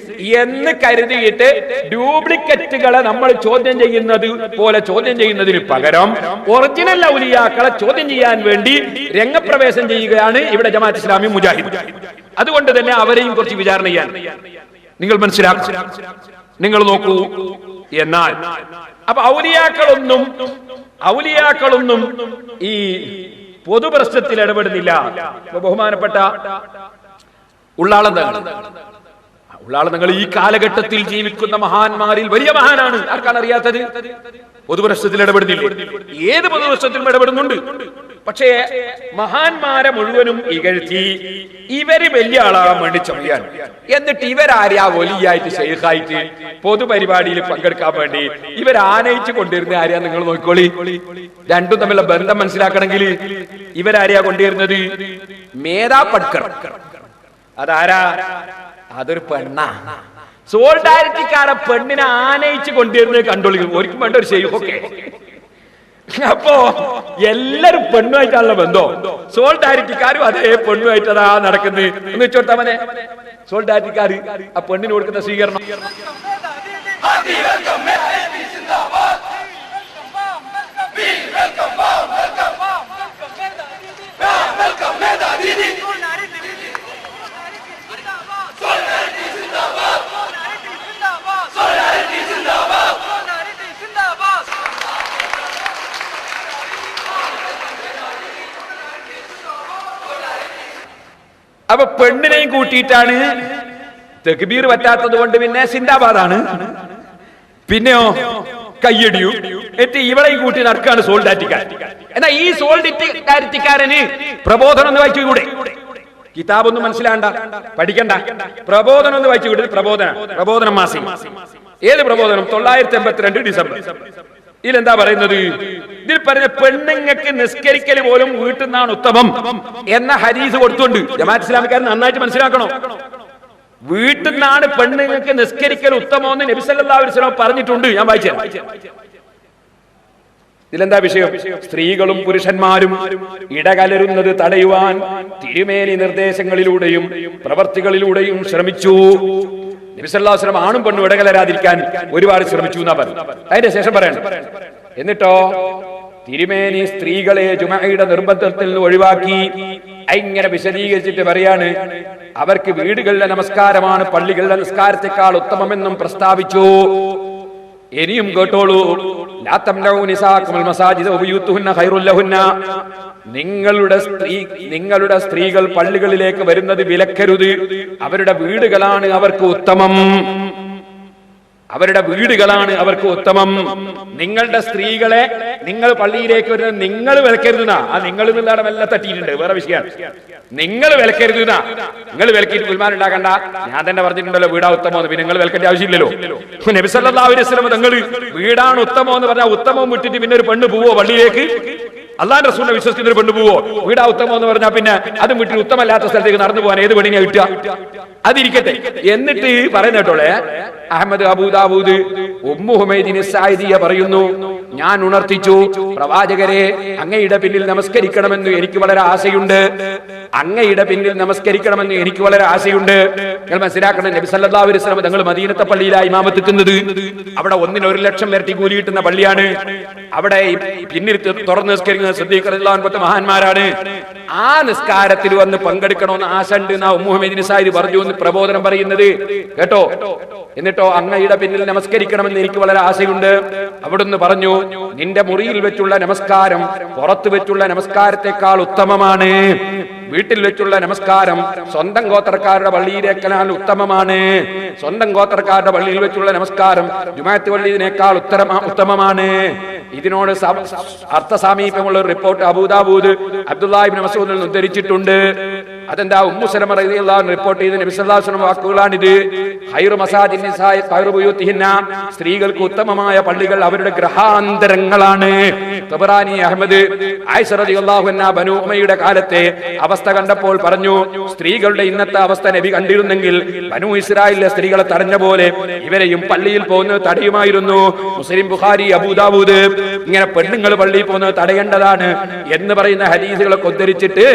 എന്ന് കരുതിയിട്ട് ഡ്യൂപ്ലിക്കറ്റുകളെ നമ്മൾ ചോദ്യം ചെയ്യുന്നത് പോലെ ചോദ്യം ചെയ്യുന്നതിന് പകരം ഒറിജിനൽ ഔലിയാക്കളെ ചോദ്യം ചെയ്യാൻ വേണ്ടി രംഗപ്രവേശം ചെയ്യുകയാണ് ഇവിടെ ജമാഅത്ത് ഇസ്ലാമി മുജാഹിദ്. അതുകൊണ്ട് തന്നെ അവരെയും കുറച്ച് വിചാരണ ചെയ്യാൻ നിങ്ങൾ മനസ്സിലാക്കും. നിങ്ങൾ നോക്കൂ. എന്നാൽ അപ്പൊ ഔലിയാക്കളൊന്നും ഈ പൊതുപ്രശ്നത്തിൽ ഇടപെടുന്നില്ല. ബഹുമാനപ്പെട്ട ഉള്ളാളങ്ങൾ ഈ കാലഘട്ടത്തിൽ ജീവിക്കുന്ന മഹാന്മാരിൽ വലിയ മഹാനാണ്. ആർക്കാണ് അറിയാത്തത്? പൊതുപ്രശ്നത്തിൽ ഇടപെടുന്നില്ല. ഏത് പൊതുപ്രശ്നത്തിലും ഇടപെടുന്നുണ്ട്. പക്ഷേ മഹാന്മാരെ മുഴുവനും ഇകഴ്ത്തി ഇവര് വലിയ ആളാകാൻ വേണ്ടി ചൊയ്യാൻ, എന്നിട്ട് ഇവരാരെയാ വലിയായിട്ട് ഷെയ്ഖായിട്ട് പൊതുപരിപാടിയിൽ പങ്കെടുക്കാൻ വേണ്ടി ഇവരാനയിച്ചു കൊണ്ടിരുന്ന ആരെയാ? നിങ്ങൾ നോക്കിക്കോളി. രണ്ടും തമ്മിലുള്ള ബന്ധം മനസ്സിലാക്കണമെങ്കിൽ ഇവരാരെയാ കൊണ്ടുവരുന്നത്? മേധാ പട്കർ. അതാരാ? അതൊരു പെണ്ണാ. സോൾഡാരിറ്റിക്കാരെ പെണ്ണിനെ ആനയിച്ചു കൊണ്ടുവരുന്നത് കണ്ടോളി. ഒരിക്കലും വേണ്ട ഒരു ഷെയ്ഖൊക്കെ. അപ്പോ എല്ലാരും പെണ്ണുമായിട്ടാണല്ലോ ബന്ധം. സോൾഡാരിറ്റിക്കാരും അതേ പെണ്ണുമായിട്ടതാ നടക്കുന്നത് എന്ന് വെച്ചോട്ടാ മനെ. സോൾഡാരിറ്റിക്കാര് ആ പെണ്ണിന് കൊടുക്കുന്ന സ്വീകരണം അപ്പൊ പെണ്ണിനെയും കൂട്ടിയിട്ടാണ്. തക്ബീർ പറ്റാത്തത് കൊണ്ട് പിന്നെ സിന്ദാബാദാണ്. പിന്നെയോ കയ്യടിയും. എന്നിട്ട് ഇവളെയും കൂട്ടി നടക്കാണ് സോൾഡാറ്റിക്കാരൻ. എന്നാ ഈ സോൾഡാറ്റിക്കാരന് പ്രബോധനം ഒന്ന് വായിച്ചു കൂടെ? കിതാബൊന്നും മനസ്സിലാണ്ട, പഠിക്കണ്ട. പ്രബോധനം ഒന്ന് വായിച്ചു കൂടെ? പ്രബോധനം മാസം. ഏത് പ്രബോധനം? 982 ഡിസംബർ. ഇതിലെന്താ പറയുന്നത്? ഇതിൽ പറഞ്ഞ പെണ്ണുങ്ങൾക്ക് നിസ്കരിക്കൽ പോലും വീട്ടിൽ നിന്നാണ് ഉത്തമം എന്ന ഹദീസ് കൊടുത്തുണ്ട്. ജമാഅത്ത് ഇസ്ലാമിക്കാർ നന്നായിട്ട് മനസ്സിലാക്കണം. വീട്ടിൽ നിന്നാണ് പെണ്ണുങ്ങൾക്ക് നിസ്കരിക്കൽ ഉത്തമമെന്ന് നബി സല്ലല്ലാഹു അലൈഹി വസല്ലം പറഞ്ഞിട്ടുണ്ട്. ഞാൻ വായിച്ചു. ഇതിലെന്താ വിഷയം? സ്ത്രീകളും പുരുഷന്മാരും ഇടകലരുന്നത് തടയുവാൻ തിരുമേനി നിർദ്ദേശങ്ങളിലൂടെയും പ്രവർത്തികളിലൂടെയും ശ്രമിച്ചു. നബി സല്ലല്ലാഹു അലൈഹി വസല്ലം ആണും പെണ്ണും ഇടകലരാതിരിക്കാൻ ഒരുപാട് ശ്രമിച്ചു എന്നാ പറഞ്ഞു. അതിന്റെ ശേഷം പറയണം. എന്നിട്ടോ തിരുമേനി സ്ത്രീകളെ ജുമഅയുടെ നിർബന്ധത്തിൽ നിന്ന് ഒഴിവാക്കി. ഇങ്ങനെ വിശദീകരിച്ചിട്ട് പറയാണ്, അവർക്ക് വീടുകളിലെ നമസ്കാരമാണ് പള്ളികളിലെ നമസ്കാരത്തെക്കാൾ ഉത്തമമെന്നും പ്രസ്താവിച്ചു. ഇനിയും കേട്ടോളൂ. ലാ തംനഉ നിസാകുൽ മസാജിദ വബയൂതുഹുന്ന ഖൈറുൽ ലഹുന്ന. നിങ്ങളുടെ സ്ത്രീകൾ പള്ളികളിലേക്ക് വരുന്നത് വിലക്കരുത്. അവരുടെ വീടുകളാണ് അവർക്ക് ഉത്തമം. നിങ്ങളുടെ സ്ത്രീകളെ നിങ്ങൾ പള്ളിയിലേക്ക് വരുന്നത് നിങ്ങൾ വിലക്കരുതുന്ന. ആ നിങ്ങൾ നിന്നാണ് വല്ല തട്ടിയിട്ടുണ്ട്. വേറെ വിഷയമാണ്. നിങ്ങൾ വിലക്കരുതുന്ന. നിങ്ങൾ വിലക്കിയിട്ട് കുൽമാൻ ഉണ്ടാക്കണ്ട. ഞാൻ തന്നെ പറഞ്ഞിട്ടുണ്ടല്ലോ വീടാ ഉത്തമം. പിന്നെ നിങ്ങൾ വിലക്കേണ്ട ആവശ്യമില്ലല്ലോ. നബി സല്ലല്ലാഹു അലൈഹി വസല്ലം നിങ്ങൾ വീടാണ് ഉത്തമം എന്ന് പറഞ്ഞാൽ ഉത്തമം വിട്ടിട്ട് പിന്നെ ഒരു പെണ്ണ് പോവോ പള്ളിയിലേക്ക്? അള്ളാന്റെ റസൂലിനെ വിശ്വസിക്കുന്ന ഒരു പെണ്ണ് പോവോ? വീടാ ഉത്തമം എന്ന് പറഞ്ഞാൽ പിന്നെ അതും വിട്ടിട്ട് ഉത്തമല്ലാത്ത സ്ഥലത്തേക്ക് നടന്നു പോകാൻ ഏത് പെണ്ണിനെ കിട്ടുക? അതിരിക്കട്ടെ. എന്നിട്ട് പറയുന്ന കേട്ടോളെ, അഹമ്മദ് അബൂദാവൂദ് ഉമ്മു ഹുമൈദിൻ സായിദിയ പറയുന്നു, ഞാൻ ഉണർത്തിച്ചു, പ്രവാചകരെ അങ്ങയുടെ പിന്നിൽ നമസ്കരിക്കണമെന്ന് എനിക്ക് വളരെ ആശയുണ്ട്. നിങ്ങൾ മനസ്സിലാക്കണം, നബി സല്ലല്ലാഹു അലൈഹി വസല്ലം തങ്ങൾ മദീനത്തെ പള്ളിയിലായി ഇമാമത്ത് എത്തുന്നത്. അവിടെ 1 ലക്ഷം ഇരട്ടി കൂലി കിട്ടുന്ന പള്ളിയാണ്. അവിടെ പിന്നിൽ തുറന്ന് നിസ്കരിക്കുന്ന സിദ്ദീഖ് റളിയല്ലാഹു അൻഹു മഹാന്മാരാണ്. ആ നിസ്കാരത്തിൽ വന്ന് പങ്കെടുക്കണമെന്ന് ആശ ഉണ്ട് എന്നാ ഉമ്മു ഹുമൈദിൻ സായിദി പറഞ്ഞു എന്ന് പ്രബോധനം പറയുന്നത് കേട്ടോ. എന്നിട്ടോ അങ്ങയുടെ പിന്നിൽ നമസ്കരിക്കണമെന്ന് എനിക്ക് വളരെ ആശയുണ്ട്. അവിടുന്ന് പറഞ്ഞു, നിന്റെ മുറിയിൽ വെച്ചുള്ള നമസ്കാരം പുറത്തു വെച്ചുള്ള നമസ്കാരത്തെക്കാൾ ഉത്തമമാണ്. വീട്ടിൽ വെച്ചുള്ള നമസ്കാരം സ്വന്തം ഗോത്രക്കാരുടെ പള്ളിയിലേക്കാൾ ഉത്തമമാണ്. സ്വന്തം ഗോത്രക്കാരുടെ പള്ളിയിൽ വെച്ചുള്ള നമസ്കാരം ജുമാഅത്ത് പള്ളിയിനേക്കാൾ ഉത്തമമാണ്. ഇതിനോട് അർത്ഥസാമീപ്യമുള്ള ഒരു റിപ്പോർട്ട് അബൂദാവൂദ് അബ്ദുല്ലാഹ് ഇബ്നു മസ്ഊദിൽ നിന്ന് ഉദ്ധരിച്ചിട്ടുണ്ട്. അതെന്താ? ഉമ്മു സലമ റളിയല്ലാഹു അൻഹ റിപ്പോർട്ട് ചെയ്ത നബി സല്ലല്ലാഹു അലൈഹി വസല്ലം വാക്കുകളാണിത്. ഖൈറു മസാജിൻ നിസാഇ ഖൈറു ബുയൂതിഹിന്ന, സ്ത്രീകൾക്ക് ഉത്തമമായ പള്ളികൾ അവരുടെ ഗൃഹാന്തരങ്ങളാണ്. തബറാനി അഹ്മദ്. ആയിഷ റളിയല്ലാഹു അൻഹ ബനൂ ഉമയ്യയുടെ കാലത്തെ അവസ്ഥ കണ്ടപ്പോൾ പറഞ്ഞു, സ്ത്രീകളുടെ ഇന്നത്തെ അവസ്ഥ നബി കണ്ടിരുന്നെങ്കിൽ ബനൂ ഇസ്രായേലിലെ സ്ത്രീകളെ തടഞ്ഞ പോലെ ഇവരെയും പള്ളിയിൽ പോകുന്നത് തടയുമായിരുന്നു. മുസ്ലിം, ബുഖാരി, അബൂദാവൂദ് ഇങ്ങനെ പെണ്ണുങ്ങൾ പള്ളിയിൽ പോകുന്നത് തടയേണ്ടതാണ് എന്ന് പറയുന്ന ഹദീസുകളൊക്കെ ഉദ്ധരിച്ചിട്ട്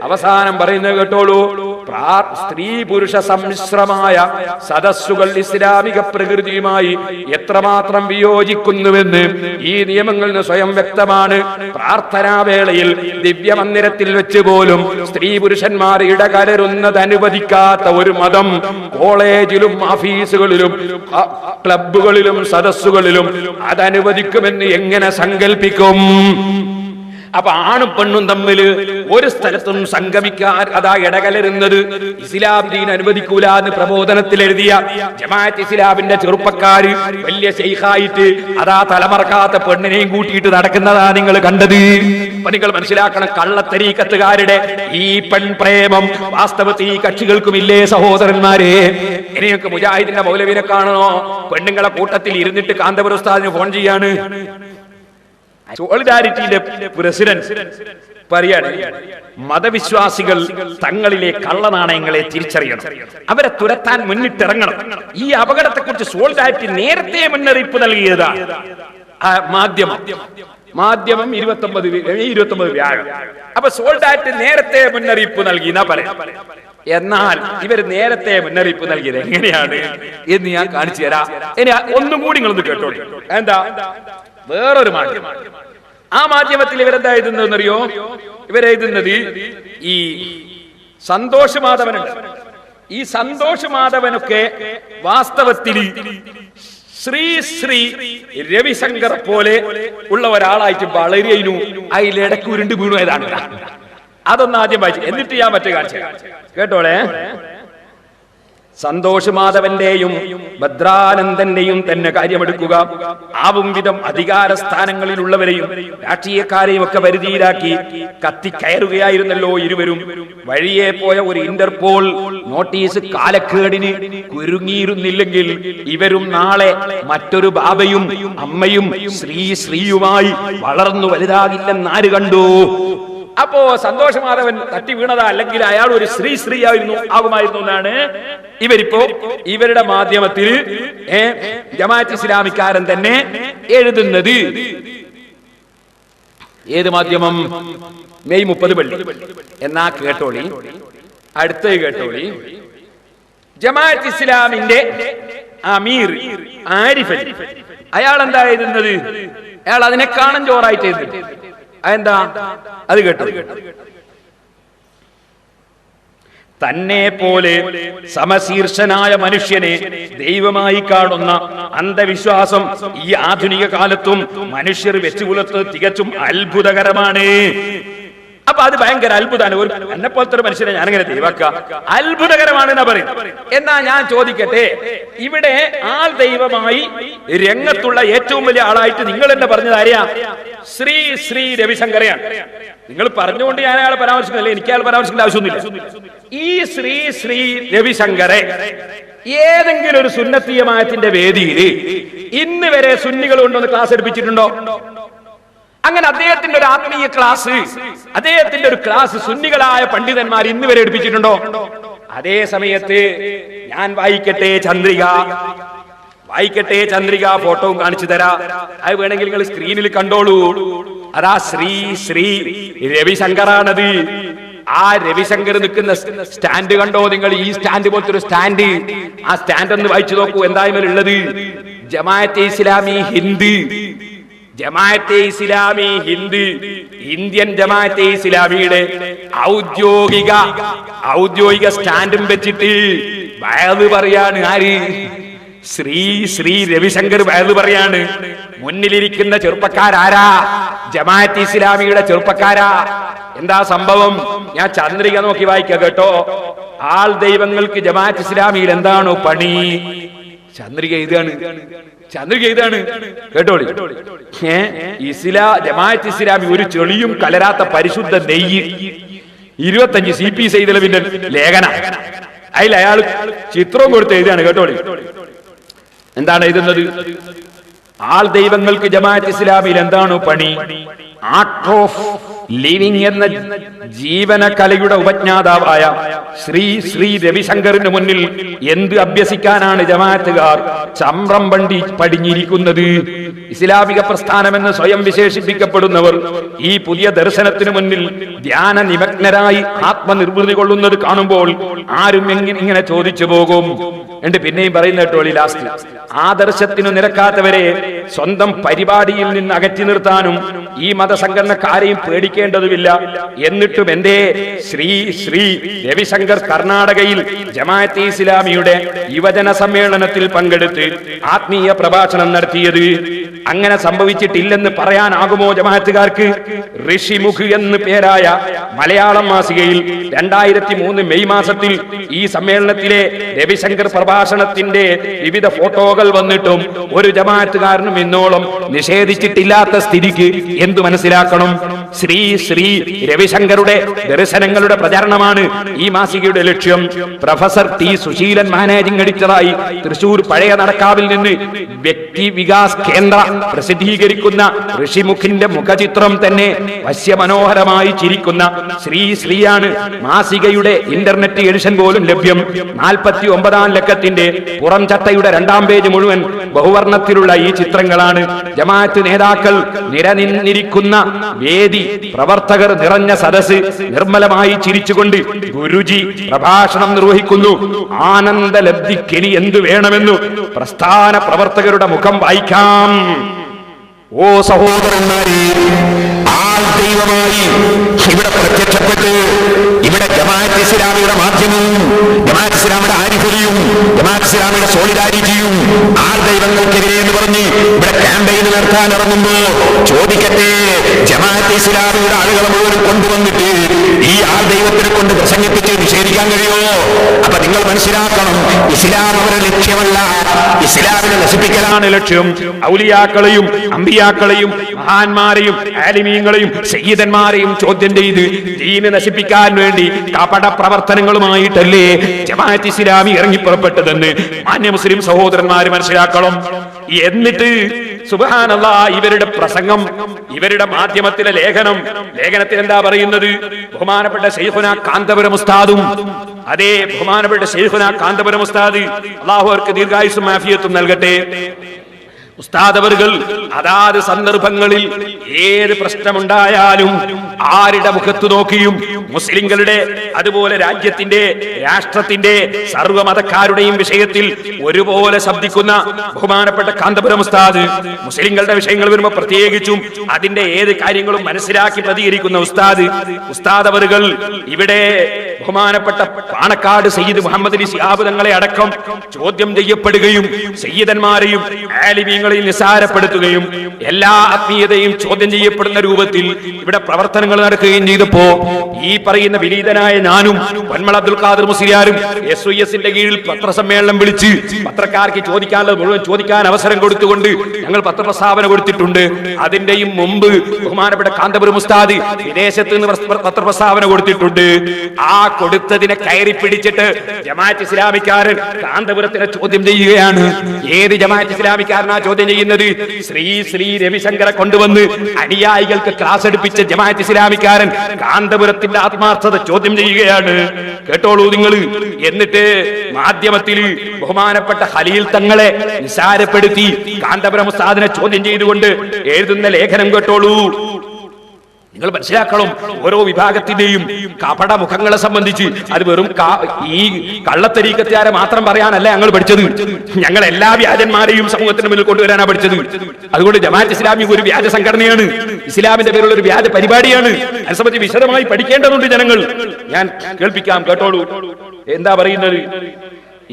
അവസാനം പറയുന്നത് കേട്ടോളൂ, സ്ത്രീ പുരുഷ സമ്മിശ്രമായ സദസ്സുകൾ ഇസ്ലാമിക പ്രകൃതിയുമായി എത്രമാത്രം വിയോജിക്കുന്നുവെന്ന് ഈ നിയമങ്ങളിൽ നിന്ന് സ്വയം വ്യക്തമാണ്. പ്രാർത്ഥനാവേളയിൽ ദിവ്യമന്ദിരത്തിൽ വെച്ച് പോലും സ്ത്രീ പുരുഷന്മാർ ഇടകലരുന്നത് അനുവദിക്കാത്ത ഒരു മതം കോളേജിലും ഓഫീസുകളിലും ക്ലബുകളിലും സദസ്സുകളിലും അതനുവദിക്കുമെന്ന് എങ്ങനെ സങ്കല്പിക്കും? അപ്പൊ ആണും പെണ്ണും തമ്മിൽ ഒരു സ്ഥലത്തും സംഗമിക്കാൻ അതാ ഇടകലരുന്നത് ഇസ്ലാം ദീൻ അനുവദിക്കൂല എന്ന് പ്രബോധനത്തിൽ എഴുതിയ ജമാഅത്ത് ഇസ്ലാമിന്റെ ചെറുപ്പക്കാര് വലിയ ശൈഖായിട്ട് അതാ തലമറക്കാത്ത പെണ്ണിനെയും കൂട്ടിയിട്ട് നടക്കുന്നതാ നിങ്ങൾ കണ്ടത്. അപ്പൊ നിങ്ങൾ മനസ്സിലാക്കണം, കള്ളത്തരീക്കത്തുകാരുടെ ഈ പെൺപ്രേമം വാസ്തവത്തിൽ ഈ കക്ഷികൾക്കുമില്ലേ സഹോദരന്മാരെ? ഇനിയൊക്കെ മുജാഹിദിന്റെ മൗലവിനെ കാണണോ? പെണ്ണുങ്ങളെ കൂട്ടത്തിൽ ഇരുന്നിട്ട് കാന്തപുര ഉസ്താദിന് ഫോൺ ചെയ്യാണ്. സോളിഡാരിറ്റിയുടെ പ്രസിഡന്റ് പറയാണ്, മതവിശ്വാസികൾ തങ്ങളിലെ കള്ളനാണയങ്ങളെ തിരിച്ചറിയണം, അവരെ തുരത്താൻ മുന്നിട്ടിറങ്ങണം. ഈ അപകടത്തെക്കുറിച്ച് സോളിഡാരിറ്റി നേരത്തെ മുന്നറിയിപ്പ് നൽകിയതാണ്. മാധ്യമം 29 വ്യാഴം. അപ്പൊ സോളിഡാരിറ്റി നേരത്തെ മുന്നറിയിപ്പ് നൽകി എന്നാ പറയാം. എന്നാൽ ഇവര് നേരത്തെ മുന്നറിയിപ്പ് നൽകിയത് എങ്ങനെയാണ് എന്ന് ഞാൻ കാണിച്ചു തരാം. ഇനി ഒന്നും കൂടി നിങ്ങളൊന്ന് കേട്ടോളൂ. എന്താ? വേറൊരു മാധ്യമം. ആ മാധ്യമത്തിൽ ഇവരെന്താ എഴുതുന്നറിയോ? ഇവരെഴുതുന്നത് ഈ സന്തോഷ് മാധവനുണ്ട്. ഈ സന്തോഷ് മാധവനൊക്കെ വാസ്തവത്തിൽ ശ്രീ രവിശങ്കർ പോലെ ഉള്ള ഒരാളായിട്ട് വളരെയും അതിലിടക്ക് ഉരുണ്ട് വീണു. ഏതാണ്? അതൊന്ന് ആദ്യം വായിച്ചു, എന്നിട്ട് ഞാൻ മറ്റേ കാണിച്ചു കേട്ടോളെ. സന്തോഷ് മാധവന്റെയും ഭദ്രാനന്ദന്റെയും തന്നെ കാര്യമെടുക്കുക. ആവും വിധം അധികാര സ്ഥാനങ്ങളിലുള്ളവരെയും രാഷ്ട്രീയക്കാരെയും ഒക്കെ പരിധിയിലാക്കി കത്തിക്കയറുകയായിരുന്നല്ലോ ഇരുവരും. വഴിയെ പോയ ഒരു ഇന്റർപോൾ നോട്ടീസ് കാലക്കേടിന് കുരുങ്ങിയിരുന്നില്ലെങ്കിൽ ഇവരും നാളെ മറ്റൊരു ബാബയും അമ്മയും ശ്രീയുമായി വളർന്നു വലുതാകില്ലെന്ന് ആര് കണ്ടു? അപ്പോ സന്തോഷ് മാധവൻ തട്ടി വീണതാ, അല്ലെങ്കിൽ അയാൾ ഒരു ശ്രീ ആകുമായിരുന്നു എന്നാണ് ഇവരിപ്പോ ഇവരുടെ മാധ്യമത്തിൽ ജമാഅത്ത് ഇസ്ലാമിക്കാരൻ തന്നെ എഴുതുന്നത്. ഏത് മാധ്യമം? മെയ് 30 വെള്ളി. എന്നാ കേട്ടോളി, അടുത്ത കേട്ടോളി. ജമാഅത്ത് ഇസ്ലാമിന്റെ അമീർ ആരിഫ് അലി, അയാൾ എന്താ എഴുതുന്നത്? അയാൾ അതിനെക്കാളും ജോറായിട്ട് എഴുതി. അതെന്താ? അത് കേട്ടു. തന്നെ പോലെ സമശീർഷനായ മനുഷ്യനെ ദൈവമായി കാണുന്ന അന്ധവിശ്വാസം ഈ ആധുനിക കാലത്തും മനുഷ്യർ വെച്ചുപുലർത്തുന്നത് തികച്ചും അത്ഭുതകരമാണ്. അപ്പൊ അത് ഭയങ്കര അത്ഭുതമാണ്. ഒരു എന്നെ പോലത്തെ ഒരു മനുഷ്യനെ ഞാനിങ്ങനെ ദൈവക്ക അത്ഭുതകരമാണെന്നാ പറയും. എന്നാ ഞാൻ ചോദിക്കട്ടെ, ഇവിടെ ആൾ ദൈവമായി രംഗത്തുള്ള ഏറ്റവും വലിയ ആളായിട്ട് നിങ്ങൾ എന്നെ പറഞ്ഞത് ആരെയാ? ശ്രീ രവിശങ്കരെയാണ്. നിങ്ങൾ പറഞ്ഞുകൊണ്ട് ഞാൻ അയാളെ പരാമർശിക്കുന്നില്ല, എനിക്ക് അയാൾ പരാമർശിക്കേണ്ട ആവശ്യമൊന്നുമില്ല. ഈ ശ്രീ രവിശങ്കരെ ഏതെങ്കിലും ഒരു സുന്നത്തി ജമാഅത്തിന്റെ വേദിയിൽ ഇന്ന് വരെ സുന്നികൾ കൊണ്ടൊന്ന് ക്ലാസ് എടുപ്പിച്ചിട്ടുണ്ടോ? അങ്ങനെ അദ്ദേഹത്തിന്റെ ഒരു ആത്മീയ ക്ലാസ്, അദ്ദേഹത്തിന്റെ ഒരു ക്ലാസ് സുന്നികളായ പണ്ഡിതന്മാർ ഇന്ന് വരെ എടുപ്പിച്ചിട്ടുണ്ടോ? അതേ സമയത്ത് ഞാൻ വായിക്കട്ടെ ചന്ദ്രിക, ഫോട്ടോവും കാണിച്ചു തരാം. അത് വേണമെങ്കിൽ നിങ്ങൾ സ്ക്രീനിൽ കണ്ടോളൂ. അതാ ശ്രീ രവിശങ്കറാണത്. ആ രവിശങ്കർ നിൽക്കുന്ന സ്റ്റാൻഡ് കണ്ടോ നിങ്ങൾ? ഈ സ്റ്റാൻഡ് പോലത്തെ ഒരു സ്റ്റാൻഡ്. ആ സ്റ്റാൻഡ് ഒന്ന് വായിച്ചു നോക്കൂ. എന്തായാലും ഉള്ളത് ജമാഅത്തെ ഇസ്ലാമി ഹിന്ദ്, ഇന്ത്യൻ ജമാഅത്തെ ഇസ്ലാമിയുടെ ഔദ്യോഗിക സ്റ്റാൻഡും വെച്ചിട്ട് വയത് പറയാണ്. ആര്? ശ്രീ രവിശങ്കർ വയത് പറയാണ്. മുന്നിലിരിക്കുന്ന ചെറുപ്പക്കാരാരാ? ജമാഅത്തെ ഇസ്ലാമിയുടെ ചെറുപ്പക്കാരാ. എന്താ സംഭവം? ഞാൻ ചന്ദ്രിക നോക്കി വായിക്കാം കേട്ടോ. ആൾ ദൈവങ്ങൾക്ക് ജമാഅത്ത് ഇസ്ലാമിയിൽ എന്താണോ പണി? ചന്ദ്രിക ഇതാണ് കേട്ടോളി. ജമാഅത്ത് ഇസ്ലാമി ഒരു ചെളിയും കലരാത്ത പരിശുദ്ധ നെയ്യ്, 25 CP സൈദലവിന്റെ ലേഖന. അതിൽ അയാൾ ചിത്രവും കൊടുത്ത് എഴുതിയാണ് കേട്ടോളി. എന്താണ് എഴുതുന്നത്? ആൾ ദൈവങ്ങൾക്ക് ജമാഅത്ത് ഇസ്ലാമിൽ എന്താണ് പണി? ആർട്ട് ഓഫ് ലിവിംഗ് എന്ന ജീവന കലയുടെ ഉപജ്ഞാതാവായ ശ്രീ രവിശങ്കറിന് മുന്നിൽ എന്ത് അഭ്യസിക്കാനാണ് ജമാഅത്തുകാർ ചമ്രം പടിഞ്ഞിരിക്കുന്നത്? ഇസ്ലാമിക പ്രസ്ഥാനമെന്ന് സ്വയം വിശേഷിപ്പിക്കപ്പെടുന്നവർ ഈ പുതിയ ദർശനത്തിന് മുന്നിൽ ധ്യാന നിമഗ്നരായി ആത്മനിർവൃതി കൊള്ളുന്നത് കാണുമ്പോൾ ആരും ഇങ്ങനെ ചോദിച്ചു പോകും. എന്നിട്ട് പിന്നെയും പറയുന്ന കേട്ടോളി ലാസ്റ്റ്, ആദർശത്തിനു നിരക്കാത്തവരെ സ്വന്തം പരിപാടിയിൽ നിന്ന് അകറ്റി നിർത്താനും ഈ മതസംഘടനക്കാരെയും പേടിക്കേണ്ടതുമില്ല. എന്നിട്ടും എന്തേ ശ്രീ രവിശങ്കർ കർണാടകയിൽ ജമാഅത്തെ ഇസ്ലാമിയുടെ യുവജന സമ്മേളനത്തിൽ പങ്കെടുത്ത് ആത്മീയ പ്രഭാഷണം നടത്തിയത്? അങ്ങനെ സംഭവിച്ചിട്ടില്ലെന്ന് പറയാനാകുമോ ജമാഅത്തുകാർക്ക്? ഋഷിമുഖ് എന്ന് പേരായ മലയാളം മാസികയിൽ 2003 മെയ് മാസത്തിൽ ഈ സമ്മേളനത്തിലെ രവിശങ്കർ പ്രഭാഷണത്തിന്റെ വിവിധ ഫോട്ടോകൾ വന്നിട്ടും ഒരു ജമാഅത്തുകാരനും ഇന്നോളം നിഷേധിച്ചിട്ടില്ലാത്ത സ്ഥിതിക്ക് എന്തു മനസ്സിലാക്കണം? ശ്രീ രവിശങ്കറുടെ ദർശനങ്ങളുടെ പ്രചാരണമാണ് ഈ മാസികയുടെ ലക്ഷ്യം. പ്രൊഫസർ ടി സുശീലൻ മാനേജിംഗ് എഡിറ്ററായി തൃശൂർ പഴയ നടക്കാവിൽ നിന്ന് വ്യക്തി വികാസ് കേന്ദ്ര പ്രസിദ്ധീകരിക്കുന്ന ഋഷിമുഖിന്റെ മുഖചിത്രം തന്നെ വശ്യമനോഹരമായി ചിരിക്കുന്ന ശ്രീയാണ്. മാസികയുടെ ഇന്റർനെറ്റ് എഡിഷൻ പോലും ലഭ്യം. 49-ാം ലക്കത്തിന്റെ പുറം ചട്ടയുടെ 2ാം പേജ് മുഴുവൻ ബഹുവർണ്ണത്തിലുള്ള ഈ ചിത്രങ്ങളാണ്. ജമാഅത്ത് നേതാക്കൾ നിരനിന്നിരിക്കുന്ന വേദി, പ്രവർത്തകർ നിറഞ്ഞ സദസ്, നിർമ്മലമായി ചിരിച്ചുകൊണ്ട് ഗുരുജി പ്രഭാഷണം നിർവഹിക്കുന്നു. ആനന്ദലബ്ധിക്കിനി എന്തു വേണമെന്നു പ്രസ്ഥാന പ്രവർത്തകരുടെ മുഖം വായിക്കാം. ഓ സഹോദരന്മാരെ, ആൾ ദൈവമായി ഇവിടെ പ്രത്യക്ഷപ്പെട്ട് ഇവിടെ ജമാഅത്ത് ഇസ്ലാമിയുടെ മാധ്യമവും ജമാഅത്ത് ഇസ്ലാമിയുടെ ആരിഫലിയും ജമാഅത്ത് ഇസ്ലാമിയുടെ സോളിഡാരിറ്റിയും ആൾ ദൈവങ്ങൾക്കെതിരെ എന്ന് പറഞ്ഞ് ഇവിടെ ക്യാമ്പയിൻ നടത്താൻ ഇറങ്ങുമ്പോ ചോദിക്കട്ടെ, ജമാഅത്ത് ഇസ്ലാമിയുടെ ആളുകളെ മുഴുവൻ കൊണ്ടുവന്നിട്ട് ഈ ആൾ ദൈവത്തിനെ കൊണ്ട് പ്രസംഗിപ്പിച്ച് നിഷേധിക്കാൻ കഴിയുമോ? അപ്പൊ നിങ്ങൾ മനസ്സിലാക്കണം, ഇസ്ലാം അവരുടെ ലക്ഷ്യമല്ല, ഇസ്ലാമിനെ നശിപ്പിക്കലാണ് ലക്ഷ്യം. ഔലിയാക്കളെയും അമ്പിയാക്കളെയും മഹാന്മാരെയും ആലിമീങ്ങളെയും സയ്യിദന്മാരെയും ചോദ്യം ചെയ്ത് ദീനെ നശിപ്പിക്കാൻ വേണ്ടി കപട പ്രവർത്തനങ്ങളുമായിട്ടല്ലേ ജമാഅത്ത് ഇസ്ലാമി ഇറങ്ങിപ്പുറപ്പെട്ടതെന്ന് മാന്യ മുസ്ലിം സഹോദരന്മാര് മനസ്സിലാക്കണം. എന്നിട്ട് സുബ്ഹാനല്ലാഹ്, ഇവരുടെ പ്രസംഗം, ഇവരുടെ മാധ്യമത്തിലെ ലേഖനത്തിൽ എന്താ പറയുന്നത്? ബഹുമാനപ്പെട്ട ശൈഖുനാ കാന്തപുരം ഉസ്താദും, അതേ ബഹുമാനപ്പെട്ട ശൈഖുനാ കാന്തപുരം ഉസ്താദ്, അല്ലാഹു അവർക്ക് ദീർഘായുസ്സും ആഫിയത്തും നൽകട്ടെ, ഉസ്താദ് അവர்கள் അതാത് സന്ദർഭങ്ങളിൽ ഏത് പ്രശ്നമുണ്ടായാലും ആരുടെ മുഖത്ത് നോക്കിയും മുസ്ലിങ്ങളുടെ അതുപോലെ രാജ്യത്തിന്റെ രാഷ്ട്രത്തിന്റെ സർവ്വമതക്കാരുടെയും വിഷയത്തിൽ ഒരുപോലെ ശബ്ദിക്കുന്ന ബഹുമാനപ്പെട്ട കാന്തപുരം ഉസ്താദ്, മുസ്ലിങ്ങളുടെ വിഷയങ്ങൾ വരുമ്പോൾ പ്രത്യേകിച്ചും അതിന്റെ ഏത് കാര്യങ്ങളും മനസ്സിലാക്കി പ്രതികരിക്കുന്ന ഉസ്താദ് അവர்கள் ഇവിടെ ബഹുമാനപ്പെട്ട പാണക്കാട് സയ്യിദ് മുഹമ്മദ് അലി ശിഹാബ് തങ്ങളെ അടക്കം ചോദ്യം ചെയ്യപ്പെടുകയും സയ്യിദന്മാരെയും ആലിമീങ്ങളെയും നിസാരപ്പെടുത്തുകയും എല്ലാ ആത്മീയതയും ചോദ്യം ചെയ്യപ്പെടുന്ന രൂപത്തിൽ ഇവിടെ പ്രവർത്തനങ്ങൾ നടക്കുകയും ചെയ്തപ്പോ ഈ പറയുന്ന വിനീതനായ ഞാനും പൊന്മള അബ്ദുൽ ഖാദർ മുസ്ലിയാരും SYS-ന്റെ കീഴിൽ പത്രസമ്മേളനം വിളിച്ച് പത്രക്കാർക്ക് ചോദിക്കാനുള്ളത് മുഴുവൻ ചോദിക്കാൻ അവസരം കൊടുത്തുകൊണ്ട് ഞങ്ങൾ പത്രപ്രസ്താവന കൊടുത്തിട്ടുണ്ട്. അതിന്റെയും മുമ്പ് ബഹുമാനപ്പെട്ട കാന്തപുരം ഉസ്താദ് വിദേശത്ത് നിന്ന് പത്രപ്രസ്താവന കൊടുത്തിട്ടുണ്ട്. ആ കൊടുത്തതിനെ കയറി പിടിച്ചിട്ട് ജമാഅത്ത് ഇസ്ലാമിക്കാരൻ കാന്തപുരത്തിനെ ചോദ്യം ചെയ്യുകയാണ്. ഏത് ജമാഅത്ത് ഇസ്ലാമിക്കാരനാ ചോദ്യം ചെയ്യുന്നത്? ശ്രീ രവിശങ്കറെ കൊണ്ടുവന്ന് അനുയായികൾക്ക് ക്ലാസ് എടുപ്പിച്ച ജമാഅത്ത് ഇസ്ലാമിക്കാരൻ കാന്തപുരത്തിന്റെ ആത്മാർത്ഥത ചോദ്യം ചെയ്യുകയാണ്. കേട്ടോളൂ നിങ്ങൾ. എന്നിട്ട് മാധ്യമത്തിൽ ബഹുമാനപ്പെട്ട ഖലീൽ തങ്ങളെ നിസാരപ്പെടുത്തി കാന്തപുരം ഉസ്താദിനെ ചോദ്യം ചെയ്തുകൊണ്ട് എഴുതുന്ന ലേഖനം കേട്ടോളൂ. നിങ്ങൾ മനസ്സിലാക്കണം, ഓരോ വിഭാഗത്തിന്റെയും കപട മുഖങ്ങളെ സംബന്ധിച്ച് അത് വെറും ഈ കള്ളത്തരീക്കത്തുകാരെ മാത്രം പറയാനല്ല ഞങ്ങൾ പഠിച്ചത്. ഞങ്ങൾ എല്ലാ വ്യാജന്മാരെയും സമൂഹത്തിന് മുന്നിൽ കൊണ്ടുവരാനാണ് പഠിച്ചത്. അതുകൊണ്ട് ജമാഅത്ത് ഇസ്ലാമി ഒരു വ്യാജ സംഘടനയാണ്, ഇസ്ലാമിന്റെ പേരുള്ള ഒരു വ്യാജ പരിപാടിയാണ്. അതിനെ സംബന്ധിച്ച് വിശദമായി പഠിക്കേണ്ടതുണ്ട് ജനങ്ങൾ. ഞാൻ കേൾപ്പിക്കാം, കേട്ടോളൂ. എന്താ പറയുന്നത്?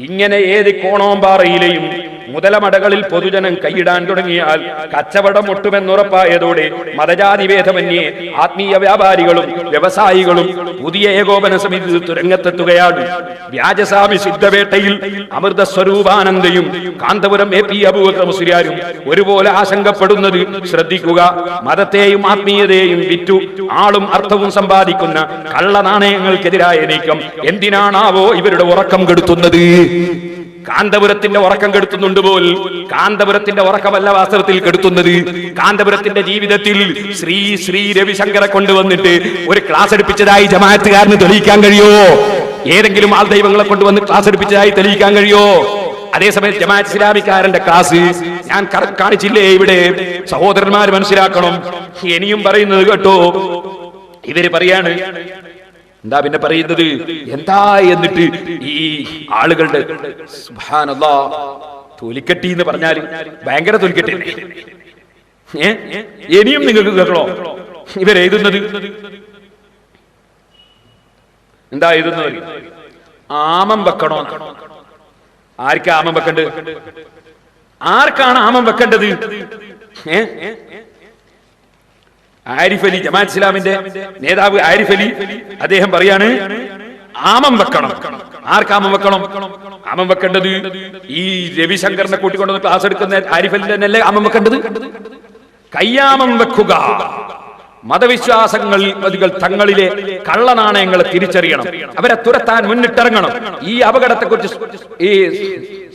ഇങ്ങനെ ഏത് കോണോമ്പാറയിലെയും മുതലമടകളിൽ പൊതുജനം കൈയിടാൻ തുടങ്ങിയാൽ കച്ചവടം ഒട്ടുമെന്നുറപ്പായതോടെ മതജാതിഭേദമന്യേ ആത്മീയ വ്യാപാരികളും വ്യവസായികളും പുതിയ ഏകോപന സമിതി തുരങ്കത്തെത്തുകയാണ്. വ്യാജസ്വാമി സിദ്ധവേട്ടയിൽ അമൃത സ്വരൂപാനന്ദയും കാന്തപുരം AP അബൂബക്കർ മുസ്ലിയാരും ഒരുപോലെ ആശങ്കപ്പെടുന്നത് ശ്രദ്ധിക്കുക. മതത്തെയും ആത്മീയതയെയും വിറ്റു ആളും അർത്ഥവും സമ്പാദിക്കുന്ന കള്ള നാണയങ്ങൾക്കെതിരായ നീക്കം എന്തിനാണാവോ ഇവരുടെ ഉറക്കം കെടുത്തുന്നത്? കാന്തപുരത്തിന്റെ ഉറക്കം കെടുത്തുന്നുണ്ട് പോൽ. കാന്തപുരത്തിന്റെ ഉറക്കമല്ല വാസ്തവത്തിൽ കെടുത്തുന്നത്. കാന്തപുരത്തിന്റെ ജീവിതത്തിൽ ശ്രീ രവിശങ്കറെ കൊണ്ടുവന്നിട്ട് ഒരു ക്ലാസ് എടുപ്പിച്ചതായി ജമാഅത്തുകാരന് തെളിയിക്കാൻ കഴിയോ? ഏതെങ്കിലും ആൾ ദൈവങ്ങളെ കൊണ്ടുവന്ന് ക്ലാസ് എടുപ്പിച്ചതായി തെളിയിക്കാൻ കഴിയോ? അതേസമയം ജമാഅത്ത് ഇസ്ലാമിക്കാരന്റെ ക്ലാസ് ഞാൻ കാണിച്ചില്ലേ ഇവിടെ? സഹോദരന്മാർ മനസ്സിലാക്കണം. ഇനിയും പറയുന്നത് കേട്ടോ, ഇവര് പറയാണ് എന്താ പിന്നെ പറയുന്നത് എന്താ എന്നിട്ട് ഈ ആളുകളുടെ സുബ്ഹാനല്ലാഹ് തൊലിക്കെട്ടി എന്ന് പറഞ്ഞാൽ ഭയങ്കര തൊലിക്കെട്ടി. ഇനിയും നിങ്ങൾക്ക് കേൾക്കണോ ഇവരെഴുതുന്നത്? എന്താ എഴുതുന്നത്? ആമം വെക്കണോ? ആർക്കാ ആമം വെക്കേണ്ടത്? ആർക്കാണ് ആമം വെക്കേണ്ടത്? ആരിഫ് അലി, ജമാഅത്ത് ഇസ്ലാമിന്റെ നേതാവ് ആരിഫ് അലി, അദ്ദേഹം പറയാണ് ആമം വെക്കണം. ആർക്കാമം വെക്കണം? ആമം വെക്കേണ്ടത് ഈ രവിശങ്കറിനെ കൂട്ടിക്കൊണ്ടുവന്ന് ക്ലാസ് എടുക്കുന്ന ആരിഫ് അലി തന്നെയല്ലേ ആമം വെക്കേണ്ടത്? കയ്യാമം വെക്കുക. മതവിശ്വാസങ്ങൾ തങ്ങളിലെ കള്ളനാണയങ്ങളെ തിരിച്ചറിയണം, അവരെ തുരത്താൻ മുന്നിട്ടിറങ്ങണം. ഈ അപകടത്തെക്കുറിച്ച് ഈ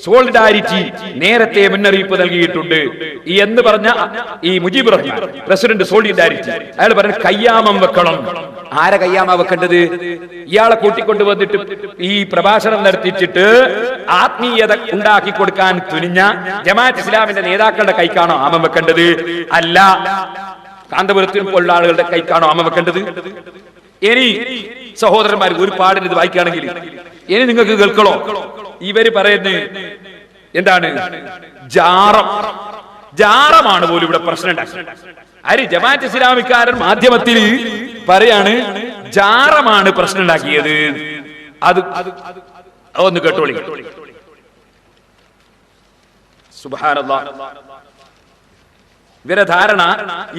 സോളിഡാരിറ്റി നേരത്തെ മുന്നറിയിപ്പ് നൽകിയിട്ടുണ്ട് എന്ന് പറഞ്ഞ ഈ മുജീബ് റഹ്മാൻ പ്രസിഡന്റ് സോളിഡാരിറ്റി, അയാൾ പറഞ്ഞ കയ്യാമം വെക്കണം. ആരെ കയ്യാമ വെക്കേണ്ടത്? ഇയാളെ കൂട്ടിക്കൊണ്ടുവന്നിട്ട് ഈ പ്രഭാഷണം നടത്തിച്ചിട്ട് ആത്മീയത ഉണ്ടാക്കി കൊടുക്കാൻ തുനിഞ്ഞ ജമാഅത്ത് ഇസ്ലാമിന്റെ നേതാക്കളുടെ കൈക്കാണോ ആമം വെക്കേണ്ടത്? അല്ല, കാന്തപുരത്തിനും പോലുള്ള ആളുകളുടെ കൈക്കാണോ ആമം വെക്കേണ്ടത്? ഇനി സഹോദരന്മാർ ഒരു പാടിന് ഇത് വായിക്കുകയാണെങ്കിൽ ഇനി നിങ്ങൾക്ക് കേൾക്കണോ? ഇവര് പറയുന്നത് എന്താണ്? ജാറമാണ് പോലും ഇവിടെ പ്രശ്നം ഉണ്ടാക്കി. ആര്? ജമാഅത്ത് ഇസ്ലാമിക്കാരൻ മാധ്യമത്തിൽ പറയാണ് ജാറമാണ് പ്രശ്നം ഉണ്ടാക്കിയത്. അത് ഒന്ന് കേട്ടോളി. സുബ്ഹാനല്ലാഹ്. ഇവരെ ധാരണ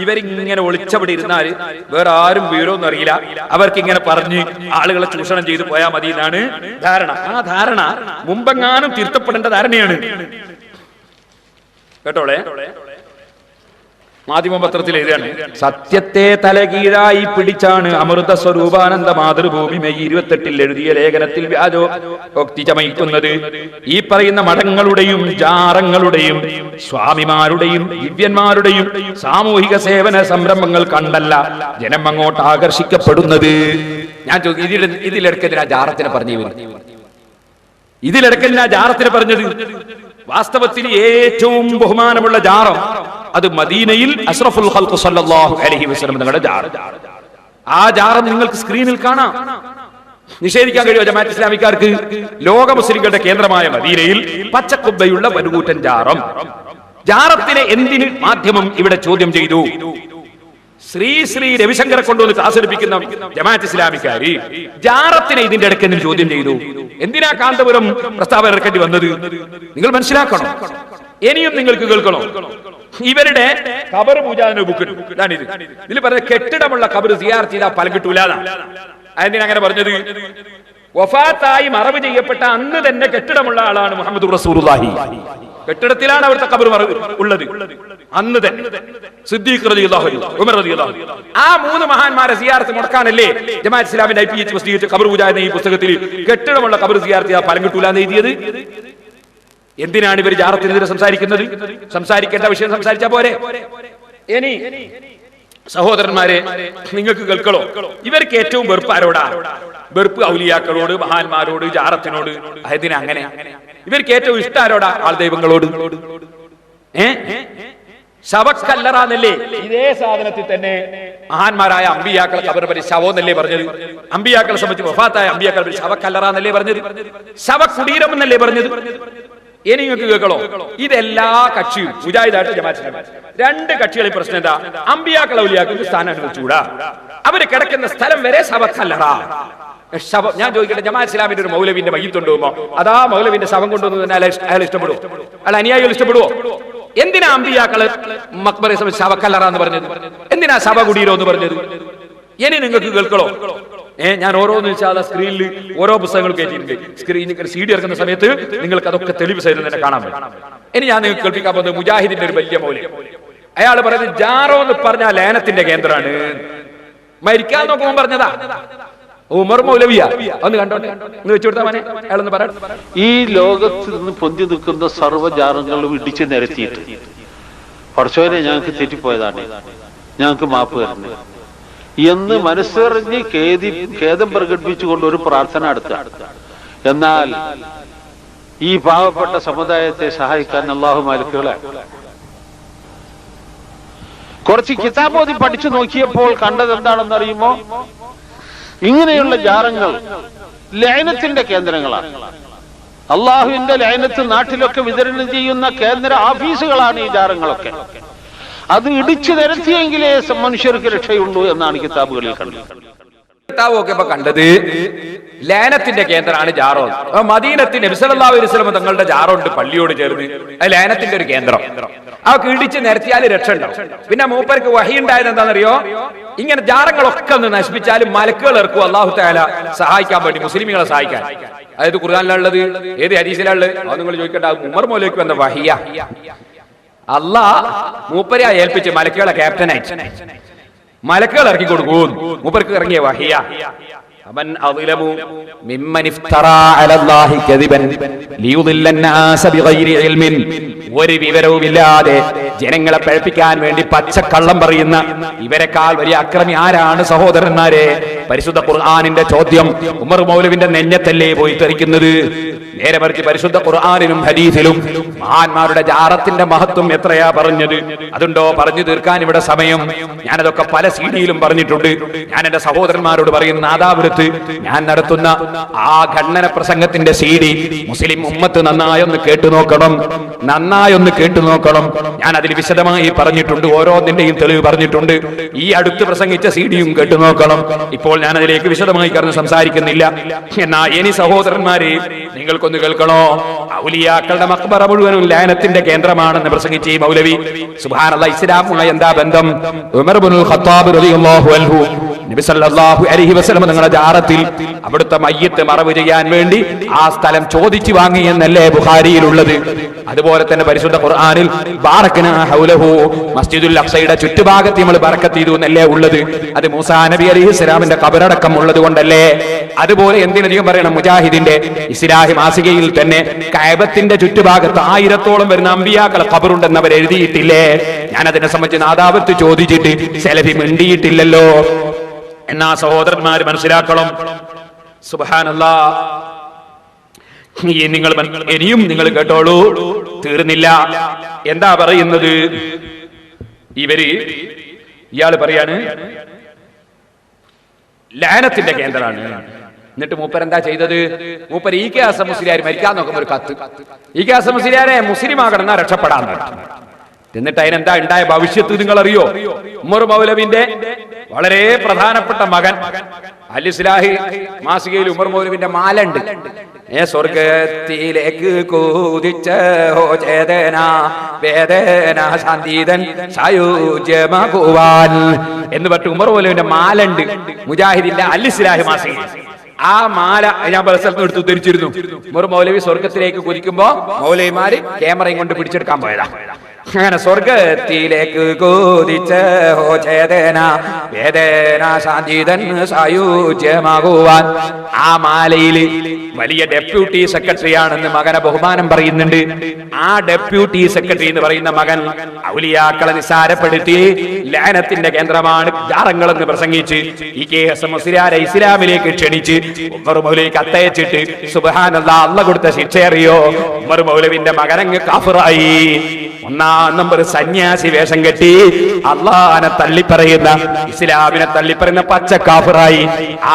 ഇവരിങ്ങനെ ഒളിച്ചവിടെ ഇരുന്നാൽ വേറെ ആരും വീഴോന്നും അറിയില്ല, അവർക്ക് ഇങ്ങനെ പറഞ്ഞ് ആളുകളെ ചൂഷണം ചെയ്തു പോയാൽ മതി എന്നാണ് ധാരണ. ആ ധാരണ മുമ്പെങ്ങാനും തിരുത്തപ്പെടേണ്ട ധാരണയാണ്. കേട്ടോളെ, മാധ്യമപത്രത്തിൽ എഴുതാണ്, സത്യത്തെ തലകീഴായി പിടിച്ചാണ് അമൃത സ്വരൂപാനന്ദ മാതൃഭൂമി മെയ് 28 എഴുതിയ ലേഖനത്തിൽ വ്യാജോക്തി ചമയിക്കുന്നത്. ഈ പറയുന്ന മഠങ്ങളുടെയും ജാറങ്ങളുടെയും സ്വാമിമാരുടെയും ദിവ്യന്മാരുടെയും സാമൂഹിക സേവന സംരംഭങ്ങൾ കണ്ടല്ല ജനം അങ്ങോട്ട് ആകർഷിക്കപ്പെടുന്നത്. ഞാൻ ഇതിലിടക്കതിനാ ജാറത്തിനെ പറഞ്ഞു, ഇതിലിടക്കതിനാ ജാറത്തിനെ പറഞ്ഞത്. വാസ്തവത്തിൽ ഏറ്റവും ബഹുമാനമുള്ള ജാറം അത് മദീനയിൽ അഷ്റഫുൽ ഖൽഖ് സല്ലല്ലാഹു അലൈഹി വസല്ലം തങ്ങളുടെ ജാറം. ആ ജാറം നിങ്ങൾക്ക് സ്ക്രീനിൽ കാണാം. നിഷേധിക്കാൻ കഴിയുമോ ജമാഅത്ത് ഇസ്ലാമിക്കാർക്ക്? ലോക മുസ്ലിങ്ങളുടെ കേന്ദ്രമായ മദീനയിൽ പച്ചക്കുബ്ബയുള്ള വലുകൂറ്റൻ ജാറം. ജാറത്തിനെ എന്തിന് മാധ്യമം ഇവിടെ ചോദ്യം ചെയ്തു? ശ്രീ രവിശങ്കറെ കൊണ്ടുവന്ന് ക്ലാസ് എടുപ്പിക്കുന്ന ജമാഅത്ത് ഇസ്ലാമിക്കാര് ജാറത്തിനെ ഇതിന്റെ ഇടയ്ക്ക് ചോദ്യം ചെയ്തു. എന്തിനാ കാന്തപുരം പ്രസ്താവന ഇറക്കേണ്ടി വന്നത്? നിങ്ങൾ മനസ്സിലാക്കണം. ഇനിയും നിങ്ങൾക്ക് കേൾക്കണം. ഇവരുടെ ഖബർ പൂജാന ബുക്ക് ഇതാണിത്. ഇതിൽ പറഞ്ഞ കെട്ടിടമുള്ള ഖബർ സിയാറത്ത് ചെയ്താൽ ഫലം കിട്ടൂല. അതെന്തിനാ അങ്ങനെ പറഞ്ഞത്? വഫാത്തായി മറവ് ചെയ്യപ്പെട്ട അന്ന് തന്നെ കെട്ടിടമുള്ള ആളാണ് മുഹമ്മദ് റസൂലുള്ളാഹി. കെട്ടിടത്തിലാണ് അവിടുത്തെ ഖബർ ഉള്ളത് അന്ന് തന്നെ. സിദ്ദീഖ് റളിയല്ലാഹു അൻഹു, ഉമർ റളിയല്ലാഹു അൻഹു, ആ മൂന്ന് മഹാന്മാരെ സിയാറത്ത് മുടക്കാനല്ലേ ജമാഅത്ത് ഇസ്ലാമിന്റെ IPH പ്രസിദ്ധീകരിച്ച ഖബർ പൂജ എന്ന ഈ പുസ്തകത്തിൽ കെട്ടിടമുള്ള ഖബർ സിയാറത്ത് ചെയ്താൽ ഫലം കിട്ടൂല എന്ന് എഴുതിയത്. എന്തിനാണ് ഇവർ ജാറത്തിനെതിരെ സംസാരിക്കുന്നത്? സംസാരിക്കേണ്ട വിഷയം സംസാരിച്ചാ പോരെ? ഇനി സഹോദരന്മാരെ, നിങ്ങൾക്ക് കേൾക്കണോ? ഇവർക്ക് ഏറ്റവും വെറുപ്പ് ആരോടാ? വെറുപ്പ് ഔലിയാക്കളോട്, മഹാന്മാരോട്, ജാറത്തിനോട്. അതിന് അങ്ങനെ ഇവർക്ക് ഏറ്റവും ഇഷ്ടം ആരോടാ? ആൾ ദൈവങ്ങളോട്. ശവക്കല്ലറാന്നല്ലേ ഇതേ സാധനത്തിൽ തന്നെ മഹാന്മാരായ അമ്പിയാക്കൾ ഖബർ ശവോന്നല്ലേ പറഞ്ഞത്? അമ്പിയാക്കളെ സംബന്ധിച്ച് വഫാത്തായ അമ്പിയാക്കൾ ശവക്കല്ലറാന്നല്ലേ പറഞ്ഞത്? ശവകുടീരം എന്നല്ലേ പറഞ്ഞത്? ഇനി നിങ്ങൾക്ക് കേൾക്കണോ? ഇതെല്ലാ കക്ഷിയും മുജാഹിദായിട്ട് ജമാഅത്ത് രണ്ട് കക്ഷികളെ പ്രശ്നം എന്താ? അമ്പിയാക്കൾ ഔലിയാക്കൾക്ക് സ്ഥാനം അനുവദിച്ചുകൂടാ. അവര് കിടക്കുന്ന സ്ഥലം വരെ ശവക്കല്ലറ. ഞാൻ ചോദിക്കട്ടെ, ജമാഅത്ത് ഇസ്ലാമിന്റെ ഒരു മൗലവിന്റെ മയ്യിത്ത് കൊണ്ടുപോകുമ്പോ അതാ മൗലവിന്റെ ശവം കൊണ്ടുവന്നു തന്നെ അയാൾ ഇഷ്ടപ്പെടും? അയാൾ അനുയായികൾ ഇഷ്ടപ്പെടുവോ? എന്തിനാ അമ്പിയാക്കള് മക്ബറെ ശവക്കല്ലറ എന്ന് പറഞ്ഞത്? എന്തിനാ ശവകുടീരോ എന്ന് പറഞ്ഞത്? ഇനി നിങ്ങൾക്ക് കേൾക്കണോ? ഞാൻ ഓരോന്ന് വെച്ചാൽ സ്ക്രീനിൽ ഓരോ പുസ്തകങ്ങൾ കയറ്റിയിട്ടുണ്ട്. സ്ക്രീനിൽ CD ഇറക്കുന്ന സമയത്ത് നിങ്ങൾക്ക് അതൊക്കെ തെളിവ് സഹിതം തന്നെ കാണാൻ പറ്റും. ഇനി ഞാൻ നിങ്ങൾക്ക് കേൾപ്പിക്കാൻ പോകുന്നത് മുജാഹിദിന്റെ ഒരു വലിയ മൗല്യം. അയാൾ പറയുന്നത് ജാറോ എന്ന് പറഞ്ഞാൽ ലയനത്തിന്റെ കേന്ദ്രമാണ്. മരിക്കാൻ നോക്കുമ്പോൾ പറഞ്ഞതാ ഉമർ മൗലവിയ. ഒന്ന് കണ്ടോട്ടെ, ഒന്ന് വെച്ചു കൊടുത്താ മനെ. അയാളൊന്ന് പറയാം. ഈ ലോകത്ത് നിന്ന് പൊന്തി നിൽക്കുന്ന സർവ്വജാലങ്ങളും ഇടിച്ചു നിരത്തിയിട്ട് കുറച്ചുവരെ ഞങ്ങൾക്ക് തെറ്റിപ്പോയതാണ്, ഞങ്ങൾക്ക് മാപ്പ് തരുന്നത് എന്ന് മനസ്സറിഞ്ഞ് ഖേദം പ്രകടിപ്പിച്ചുകൊണ്ട് ഒരു പ്രാർത്ഥന നടത്തുക. എന്നാൽ ഈ പാവപ്പെട്ട സമുദായത്തെ സഹായിക്കാൻ അല്ലാഹു മാലിക്കുകളെ കുറച്ച് കിതാബോധി പഠിച്ചു നോക്കിയപ്പോൾ കണ്ടത് എന്താണെന്ന് അറിയുമോ? ഇങ്ങനെയുള്ള ജാറങ്ങൾ ലയനത്തിന്റെ കേന്ദ്രങ്ങളാണ്. അള്ളാഹുവിന്റെ ലയനത്ത് നാട്ടിലൊക്കെ വിതരണം ചെയ്യുന്ന കേന്ദ്ര ഓഫീസുകളാണ് ഈ ജാറങ്ങളൊക്കെ. അത് ഇടിച്ചു നിരത്തിയെങ്കിലേ മനുഷ്യർക്ക് രക്ഷയുള്ളൂ എന്നാണ് കിതാബുകളിൽ കണ്ടത്. കിതാബൊക്കെ ഇപ്പൊ കണ്ടത് ലയനത്തിന്റെ കേന്ദ്രമാണ് ജാറോ. മദീനത്തിന് നബി സല്ലല്ലാഹു അലൈഹി വസല്ലം തങ്ങളുടെ ജാറുണ്ട് പള്ളിയോട് ചേർന്ന്. അത് ലയനത്തിന്റെ ഒരു കേന്ദ്രം. ആ ഇടിച്ച് നിരത്തിയാൽ രക്ഷ ഉണ്ടാവും. പിന്നെ മൂപ്പർക്ക് വഹി ഉണ്ടായത് എന്താണെന്നറിയോ? ഇങ്ങനെ ജാറങ്ങളൊക്കെ ഒന്ന് നശിപ്പിച്ചാലും മലക്കുകൾ ഇറക്കും അല്ലാഹു തആല സഹായിക്കാൻ വേണ്ടി, മുസ്ലിമുകളെ സഹായിക്കാൻ. അതായത് ഖുർആനിലുള്ളത് ഏത് ഹദീസിലുള്ളത് അത് നിങ്ങൾ ചോദിക്കേണ്ട. ഉമർ മൗലവിക്ക് വന്ന വഹിയ അല്ലാഹ് മൂപ്പരെ ഏൽപ്പിച്ച് മലക്കുകളെ ക്യാപ്റ്റനായിട്ട് മലക്കുകൾ ഇറക്കി കൊടുക്കും. മൂപ്പർക്ക് ഇറങ്ങിയ വഹിയ. അവൻ അളിലമു മിമ്മൻ ഇഫ്തറാ അലല്ലാഹി കദിബൻ ലിയുദില്ല الناس ബിഗൈരി ഇൽമിൻ. ഒരു വിവരവുമില്ലാതെ ജനങ്ങളെ പഴപ്പിക്കാൻ വേണ്ടി പച്ചക്കള്ളം പറയുന്ന ഇവരെക്കാൾ വലിയ അക്രമി ആരാണ് സഹോദരന്മാരെ? പരിശുദ്ധ ഖുർആനിന്റെ ചോദ്യം ഉമർ മൗലവിന്റെ നെഞ്ഞത്തല്ലേ പോയി തെറിക്കുന്നത്? നേരെ മറിച്ച് പരിശുദ്ധ ഖുർആനിലും ഹദീസിലും മഹാന്മാരുടെ ജാറത്തിന്റെ മഹത്വം എത്രയാ പറഞ്ഞത്? അതുണ്ടോ പറഞ്ഞു തീർക്കാൻ ഇവിടെ സമയം? ഞാനതൊക്കെ പല CD-യിലും പറഞ്ഞിട്ടുണ്ട്. ഞാൻ എന്റെ സഹോദരന്മാരോട് പറയുന്ന നാദാപുരത്ത് ഞാൻ നടത്തുന്ന ആ ഖണ്ഡന പ്രസംഗത്തിന്റെ CD മുസ്ലിം ഉമ്മത്ത് നന്നായൊന്ന് കേട്ടു നോക്കണം, നന്നായൊന്ന് കേട്ടു നോക്കണം. ഞാൻ അതിൽ വിശദമായി പറഞ്ഞിട്ടുണ്ട്, ഓരോന്നിന്റെയും തെളിവ് പറഞ്ഞിട്ടുണ്ട്. ഈ അടുത്ത് പ്രസംഗിച്ച CD-യും കേട്ടു നോക്കണം. ഇപ്പോൾ ഞാൻ അതിലേക്ക് വിശദമായി കടന്ന് സംസാരിക്കുന്നില്ല. എന്നാ ഇനി സഹോദരന്മാരെ നിങ്ങൾക്കൊന്ന് കേൾക്കണോ? ഔലിയാക്കളുടെ മഖ്ബറ മുഴുവനും ലയനത്തിന്റെ കേന്ദ്രമാണെന്ന് പ്രസംഗിച്ച ഈ മൗലവി സുബ്ഹാനല്ലാഹ് ഇസ്ലാമുമായി എന്താ ബന്ധം? ഉമർ ഇബ്നുൽ ഖത്താബ് റളിയല്ലാഹു അൻഹു നബി സല്ലല്ലാഹു അലൈഹി വസല്ലം തങ്ങളുടെ ജാറത്തിൽ അവിടുത്തെ മയ്യത്ത് മറവ് ചെയ്യാൻ വേണ്ടി ആ സ്ഥലം ചോദിച്ചു വാങ്ങി എന്നല്ലേ ബുഖാരിയിലുള്ളത്? അതുപോലെ തന്നെ പരിശുദ്ധ ഖുർആനിൽ ബാറക്നാ ഹൗലഹു മസ്ജിദുൽ അഖ്സയുടെ ചുറ്റുഭാഗത്ത് നമ്മൾ ബറക്കത്ത് ചെയ്തു എന്നല്ലേ ഉള്ളത്? അത് മൂസാ നബി അലൈഹിസ്സലാമിന്റെ ഖബറടക്കം ഉള്ളത് കൊണ്ടല്ലേ? അതുപോലെ എന്തിനധികം പറയണം, മുജാഹിദിന്റെ ഇസ്ലാഹി മാസികയിൽ തന്നെ കഅബത്തിന്റെ ചുറ്റുഭാഗത്ത് 1000-ഓളം വരുന്ന അമ്പിയാക്കളെ ഖബറുണ്ടെന്ന് അവർ എഴുതിയിട്ടില്ലേ? ഞാൻ അതിനെ സംബന്ധിച്ച് നാദാവത്ത് ചോദിച്ചിട്ട് സെലഫി മിണ്ടിയിട്ടില്ലല്ലോ. എന്നാ സഹോദരന്മാര് മനസ്സിലാക്കണം. സുബ്ഹാനല്ലാഹ്. ഇനിയും നിങ്ങൾ കേട്ടോളൂ, തീർന്നില്ല. എന്താ പറയുന്നത്? ഇയാള് പറയാണ് ലഅനത്തിന്റെ കേന്ദ്രമാണ്. എന്നിട്ട് മൂപ്പർ എന്താ ചെയ്തത്? മൂപ്പർ ഇ.കെ. ഹസൻ മുസ്ലിയാർ മരിക്കാൻ നോക്കുമ്പോ ഒരു കത്ത്, ഇ.കെ. ഹസൻ മുസ്ലിയാരെ മുസ്ലിം ആകണമെന്നാ രക്ഷപ്പെടാൻ. എന്നിട്ട് അതിനെന്താ ഉണ്ടായ ഭവിഷ്യത്ത് നിങ്ങൾ അറിയോ? ഉമർ മൗലവിന്റെ വളരെ പ്രധാനപ്പെട്ട മകൻ അൽ-ഇസ്ലാഹി മാസികയിൽ ഉമർ മൗലവിന്റെ മാലുണ്ട്. സ്വർഗത്തിലേക്ക് കൂതിച്ച ചേതന വേദന ശാന്തീതൻ സായുജ്യമാകുവാൻ എന്ന് പറഞ്ഞിട്ട് ഉമർ മൗലവിന്റെ മാലുണ്ട് മുജാഹിദിന്റെ അൽ-ഇസ്ലാഹി മാസികയിൽ. ആ മാല ഞാൻ പല സ്ഥലത്തും എടുത്ത് ധരിച്ചിരുന്നു. ഉമർ മൗലവി സ്വർഗത്തിലേക്ക് കുതിക്കുമ്പോ മൗലവിമാര് ക്യാമറയും കൊണ്ട് പിടിച്ചെടുക്കാൻ പോയതാ. അങ്ങനെ സ്വർഗത്തിലേക്ക് കൂതിച്ച ചേതന വേദന ശാന്തീതൻ സായുജ്യമാകുവാൻ. ആ മാലയിൽ വലിയ ഡെപ്യൂട്ടി സെക്രട്ടറി ആണെന്ന് മകനെ ബഹുമാനം പറയുന്നുണ്ട്. ആ ഡെപ്യൂട്ടി സെക്രട്ടറി എന്ന് പറയുന്ന മകൻ ഔലിയാക്കളെ നിസ്സാരപ്പെടുത്തി ലഅനത്തിന്റെ കേന്ദ്രമാണ് ജാറങ്ങൾ എന്ന് പ്രസംഗിച്ച് ഇ.കെ. ഹസൻ മുസ്ലിയാരെ ഇസ്ലാമിലേക്ക് ക്ഷണിച്ച് ഉമർ മൗലവി കത്തയച്ചിട്ട് സുബ്ഹാനല്ലാഹ് അല്ലാഹ് കൊടുത്ത ശിക്ഷ അറിയോ? ഉമർ മൗലവിന്റെ മകനങ്ങ് കാഫിറായി. ഒന്നാം നമ്പർ സന്യാസി വേഷം കെട്ടി അള്ളാഹനെ തള്ളിപ്പറയുന്ന, ഇസ്ലാമിനെ തള്ളിപ്പറയുന്ന പച്ച കാഫിറായി.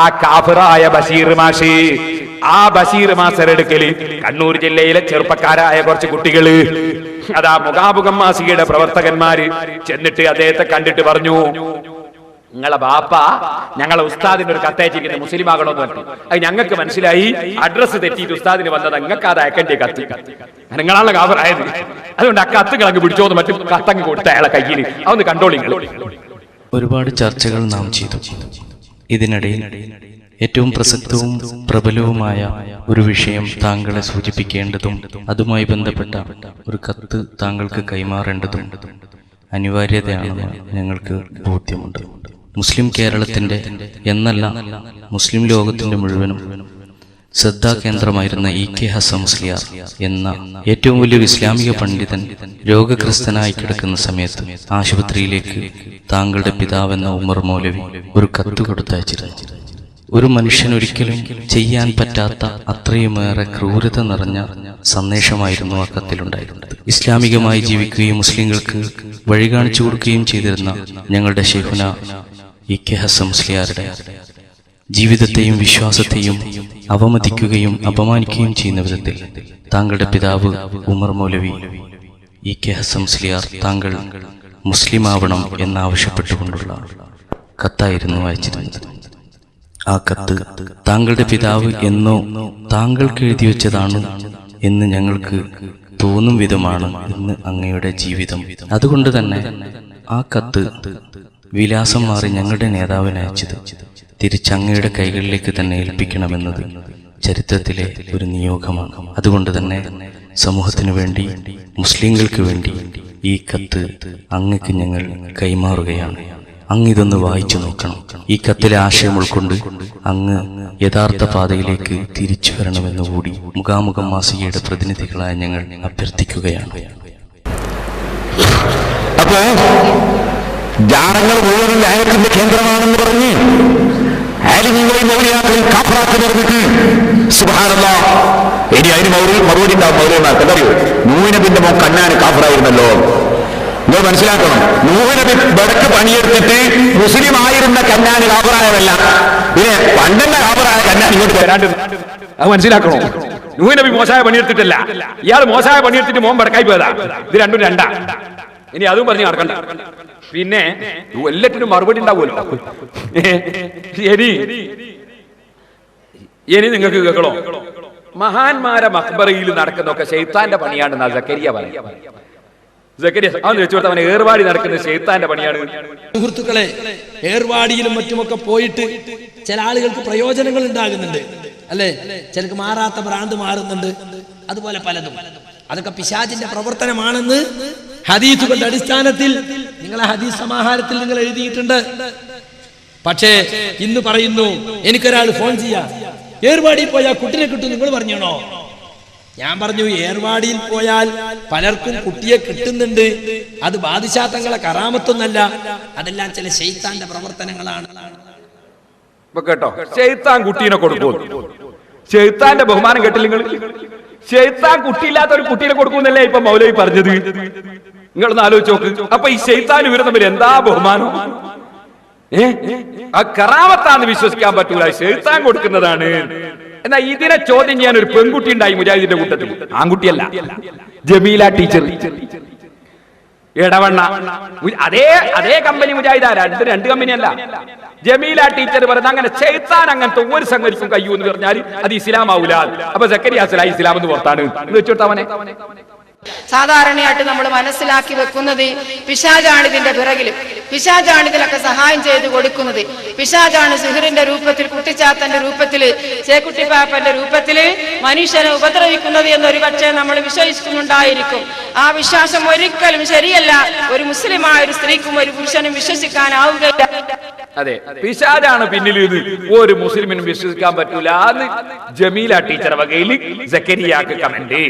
ആ കാഫിറായ ബഷീർ മാഷ്, ആ ബഷീർ മാസരെടുക്കല് കണ്ണൂർ ജില്ലയിലെ ചെറുപ്പക്കാരായ കുറച്ച് കുട്ടികള് അതാ മുഖാമുഖം മാസികയുടെ പ്രവർത്തകന്മാര് ചെന്നിട്ട് അദ്ദേഹത്തെ കണ്ടിട്ട് പറഞ്ഞു, നിങ്ങളെ ബാപ്പ ഞങ്ങളെ ഉസ്താദിന് ഒരു കത്തയച്ചിരിക്കുന്ന മുസ്ലിം ആകണമെന്ന് പറഞ്ഞു. അത് ഞങ്ങൾക്ക് മനസ്സിലായി അഡ്രസ്സ് തെറ്റിയിട്ട് ഉസ്താദിന് വന്നത് നിങ്ങൾക്ക് അത് അയക്കേണ്ട കത്ത് നിങ്ങളാണല്ലോ കാവറായത്. അതുകൊണ്ട് ആ കത്തുകൾ അങ്ങ് പിടിച്ചോന്ന് മറ്റു കത്തങ്ങ് കൊടുത്ത അയാളെ കയ്യിൽ അതൊന്ന് കണ്ടോളിങ്ങൾ. ഒരുപാട് ചർച്ചകൾ നാം ചെയ്തു. ഇതിനിടയിൽ ഏറ്റവും പ്രസക്തവും പ്രബലവുമായ ഒരു വിഷയം താങ്കളെ സൂചിപ്പിക്കേണ്ടതും അതുമായി ബന്ധപ്പെട്ട ഒരു കത്ത് താങ്കൾക്ക് കൈമാറേണ്ടതും അനിവാര്യതയാണെന്ന് ഞങ്ങൾക്ക് ബോധ്യമുണ്ട്. മുസ്ലിം കേരളത്തിന്റെ എന്നല്ല മുസ്ലിം ലോകത്തിന്റെ മുഴുവനും ശ്രദ്ധാകേന്ദ്രമായിരുന്ന ഇ കെ ഹസൻ മുസ്ലിയാർ എന്ന ഏറ്റവും വലിയൊരു ഇസ്ലാമിക പണ്ഡിതൻ രോഗഗ്രസ്തനായി കിടക്കുന്ന സമയത്ത് ആശുപത്രിയിലേക്ക് താങ്കളുടെ പിതാവെന്ന ഉമർ മൗലവി ഒരു കത്ത് കൊടുത്തയച്ചിരുന്നു. ഒരു മനുഷ്യൻ ഒരിക്കലും ചെയ്യാൻ പറ്റാത്ത അത്രയുമേറെ ക്രൂരത നിറഞ്ഞ സന്ദേശമായിരുന്നു ആ കത്തിലുണ്ടായിരുന്നത്. ഇസ്ലാമികമായി ജീവിക്കുകയും മുസ്ലിങ്ങൾക്ക് വഴി കാണിച്ചു കൊടുക്കുകയും ചെയ്തിരുന്ന ഞങ്ങളുടെ ശൈഖുന ഇ കെ ഹസൻ മുസ്ലിയാരുടെ ജീവിതത്തെയും വിശ്വാസത്തെയും അവമതിക്കുകയും അപമാനിക്കുകയും ചെയ്യുന്ന വിധത്തിൽ താങ്കളുടെ പിതാവ് ഉമർ മൗലവി ഇ കെ ഹസൻ മുസ്ലിയാർ താങ്കൾ മുസ്ലിം ആവണം എന്നാവശ്യപ്പെട്ടുകൊണ്ടുള്ള കത്തായിരുന്നു അയച്ചിരുന്നത്. ആ കത്ത് താങ്കളുടെ പിതാവ് എന്നോ താങ്കൾക്ക് എഴുതി വെച്ചതാണ് എന്ന് ഞങ്ങൾക്ക് തോന്നും വിധമാണ് ഇന്ന് അങ്ങയുടെ ജീവിതം. അതുകൊണ്ട് തന്നെ ആ കത്ത് വിലാസം മാറി ഞങ്ങളുടെ നേതാവിന് അയച്ചത് തിരിച്ചങ്ങയുടെ കൈകളിലേക്ക് തന്നെ ഏൽപ്പിക്കണമെന്നത് ചരിത്രത്തിലെ ഒരു നിയോഗമാണ്. അതുകൊണ്ട് തന്നെ സമൂഹത്തിനു വേണ്ടി, മുസ്ലിങ്ങൾക്ക് വേണ്ടി ഈ കത്ത് അങ്ങക്ക് ഞങ്ങൾ കൈമാറുകയാണ്. അങ്ങ് ഇതൊന്ന് വായിച്ചു നോക്കണം. ഈ കത്തിലെ ആശയം ഉൾക്കൊണ്ട് അങ്ങ് യഥാർത്ഥ പാതയിലേക്ക് തിരിച്ചു വരണമെന്നുകൂടി മുഖാമുഖം മാസികയുടെ പ്രതിനിധികളായ ഞങ്ങൾ അഭ്യർത്ഥിക്കുകയാണ്. അപ്പോ ജാറങ്ങൾ മുഴുവൻ ന്യായത്തിന്റെ കേന്ദ്രമാണെന്ന് പറഞ്ഞ് ആലിമീങ്ങളെയും മൗലിയാക്കളെയും കാഫറാക്കി പറഞ്ഞിട്ട് സുബ്ഹാനല്ലാഹ്, ഇനി അതിന് മറുപടി ഉണ്ടാവും. മൗലവിമാർക്ക് എന്തറിയോ, നൂഹ് നബിന്റെ മോൻ കന്നാന് കാഫറായിരുന്നല്ലോ. നിങ്ങൾ മനസ്സിലാക്കണം, നൂഹ് നബി വടക്ക് പണിയെടുത്തിട്ട് മുസ്ലിം ആയിരുന്ന കന്നാന് കാഫറായതല്ല, പിന്നെ പണ്ടെന്ന കാഫറായ കന്നാൻ ഇങ്ങോട്ട് വരാണ്ട്. അത് മനസ്സിലാക്കണോ? നൂഹ് നബി മോശമായ പണിയെടുത്തിട്ടല്ല, ഇയാൾ മോശമായ പണിയെടുത്തിട്ട് മോൻ വടക്കായി പോയതാ. ഇത് രണ്ടും രണ്ടാ. ഇനി അതും പറഞ്ഞ് നടക്കണ്ട. പിന്നെ എല്ലാറ്റിനും മറുപടി ഉണ്ടാവുമല്ലോ. ഇനി നിങ്ങൾക്ക് കേൾക്കണോ? മഹാന്മാരെ മഖ്ബറയിൽ നടക്കുന്നൊക്കെ ശൈത്താന്റെ പണിയാണെന്നാ സക്കരിയ പറയുക. സക്കരിയ അന്ന് വെച്ചുകൊടുത്ത അവനെ ഏർവാടി നടക്കുന്നത് ശൈത്താന്റെ പണിയാണ്. സുഹൃത്തുക്കളെ, ഏർവാടിയിലും മറ്റുമൊക്കെ പോയിട്ട് ചില ആളുകൾക്ക് പ്രയോജനങ്ങൾ ഉണ്ടാകുന്നുണ്ട്, അല്ലെ? ചിലർക്ക് മാറാത്ത ഭ്രാന്ത് മാറുന്നുണ്ട്, അതുപോലെ പലതും. അതൊക്കെ പിശാചിന്റെ പ്രവർത്തനമാണെന്ന് ഹദീസുകളുടെ അടിസ്ഥാനത്തിൽ നിങ്ങളെ ഹദീസ് സമാഹാരത്തിൽ നിങ്ങൾ എഴുതിയിട്ടുണ്ട്. പക്ഷേ ഇന്ന് പറയുന്നു, എനിക്കൊരാൾ ഫോൺ ചെയ്യാം, ഏർവാടിയിൽ പോയാൽ കുട്ടിനെ കിട്ടും, നിങ്ങൾ പറഞ്ഞോ? ഞാൻ പറഞ്ഞു, ഏർവാടിയിൽ പോയാൽ പലർക്കും കുട്ടിയെ കിട്ടുന്നുണ്ട്. അത് ബാദിശാ തങ്ങളെ കറാമത്തൊന്നല്ല, അതെല്ലാം ചില ശൈത്താന്റെ പ്രവർത്തനങ്ങളാണ്. കേട്ടോ, ശൈത്താൻ കുട്ടീനെ കൊടുക്കും. ശൈത്താന്റെ ബഹുമാനം കേട്ടില്ല നിങ്ങൾ? ശൈത്താൻ കുട്ടിയില്ലാത്ത ഒരു കുട്ടീനെ കൊടുക്കുന്നല്ലേ ഇപ്പൊ മൗലവി പറഞ്ഞത്? നിങ്ങളൊന്ന് ആലോചിച്ച് നോക്ക്. അപ്പൊ ഈ ശൈത്താൻ ഇവർ തമ്മിൽ എന്താ ബഹുമാനം? ആ കറാമത്താന്ന് വിശ്വസിക്കാൻ പറ്റൂല, ശൈത്താൻ കൊടുക്കുന്നതാണ്. എന്നാ ഇതിനെ ചോദ്യം ചെയ്യാൻ ഒരു പെൺകുട്ടി ഉണ്ടായി മുജാഹിദിന്റെ കൂട്ടത്തിൽ. ആൺകുട്ടിയല്ല, ജമീല ടീച്ചർ, ഇടവണ്ണ. അതേ കമ്പനി മുജാഹിദ, രണ്ട് കമ്പനിയല്ല. ജമീല ടീച്ചർ പറയുന്നത് അങ്ങനെ ശൈത്താൻ അങ്ങനത്തെ ഒരു സംഗതിക്കും കഴിയൂ എന്ന് പറഞ്ഞാൽ അത് ഇസ്ലാം ആവൂല. അപ്പൊ സക്കരിയ ഇസ്ലാം എന്ന് പുറത്താണ് എന്ന് വെച്ചോട്ടവനെ. സാധാരണയായിട്ട് നമ്മൾ മനസ്സിലാക്കി വെക്കുന്നത് പിശാചാണ് ഇതിന്റെ പിറകില്, പിശാചാണ് ഇതിലൊക്കെ സഹായം ചെയ്തു കൊടുക്കുന്നത്. പിശാചാണ് സിഹിറിന്റെ രൂപത്തിൽ, കുട്ടിച്ചാത്തന്റെ രൂപത്തില്, ചേക്കുട്ടിപ്പാപ്പന്റെ രൂപത്തില് മനുഷ്യനെ ഉപദ്രവിക്കുന്നത് എന്നൊരു പക്ഷേ നമ്മൾ വിശ്വസിക്കുന്നുണ്ടായിരിക്കും. ആ വിശ്വാസം ഒരിക്കലും ശരിയല്ല. ഒരു മുസ്ലിമായ ഒരു സ്ത്രീക്കും ഒരു പുരുഷനും വിശ്വസിക്കാനാവുകയില്ല. അതെ, പിശാചാണ് പിന്നിൽ ഇത് ഒരു മുസ്ലിമിനും വിശ്വസിക്കാൻ പറ്റൂല എന്ന് ജമീല ടീച്ചർ വകയിൽ സക്കരിയാക്ക് കമന്റ്.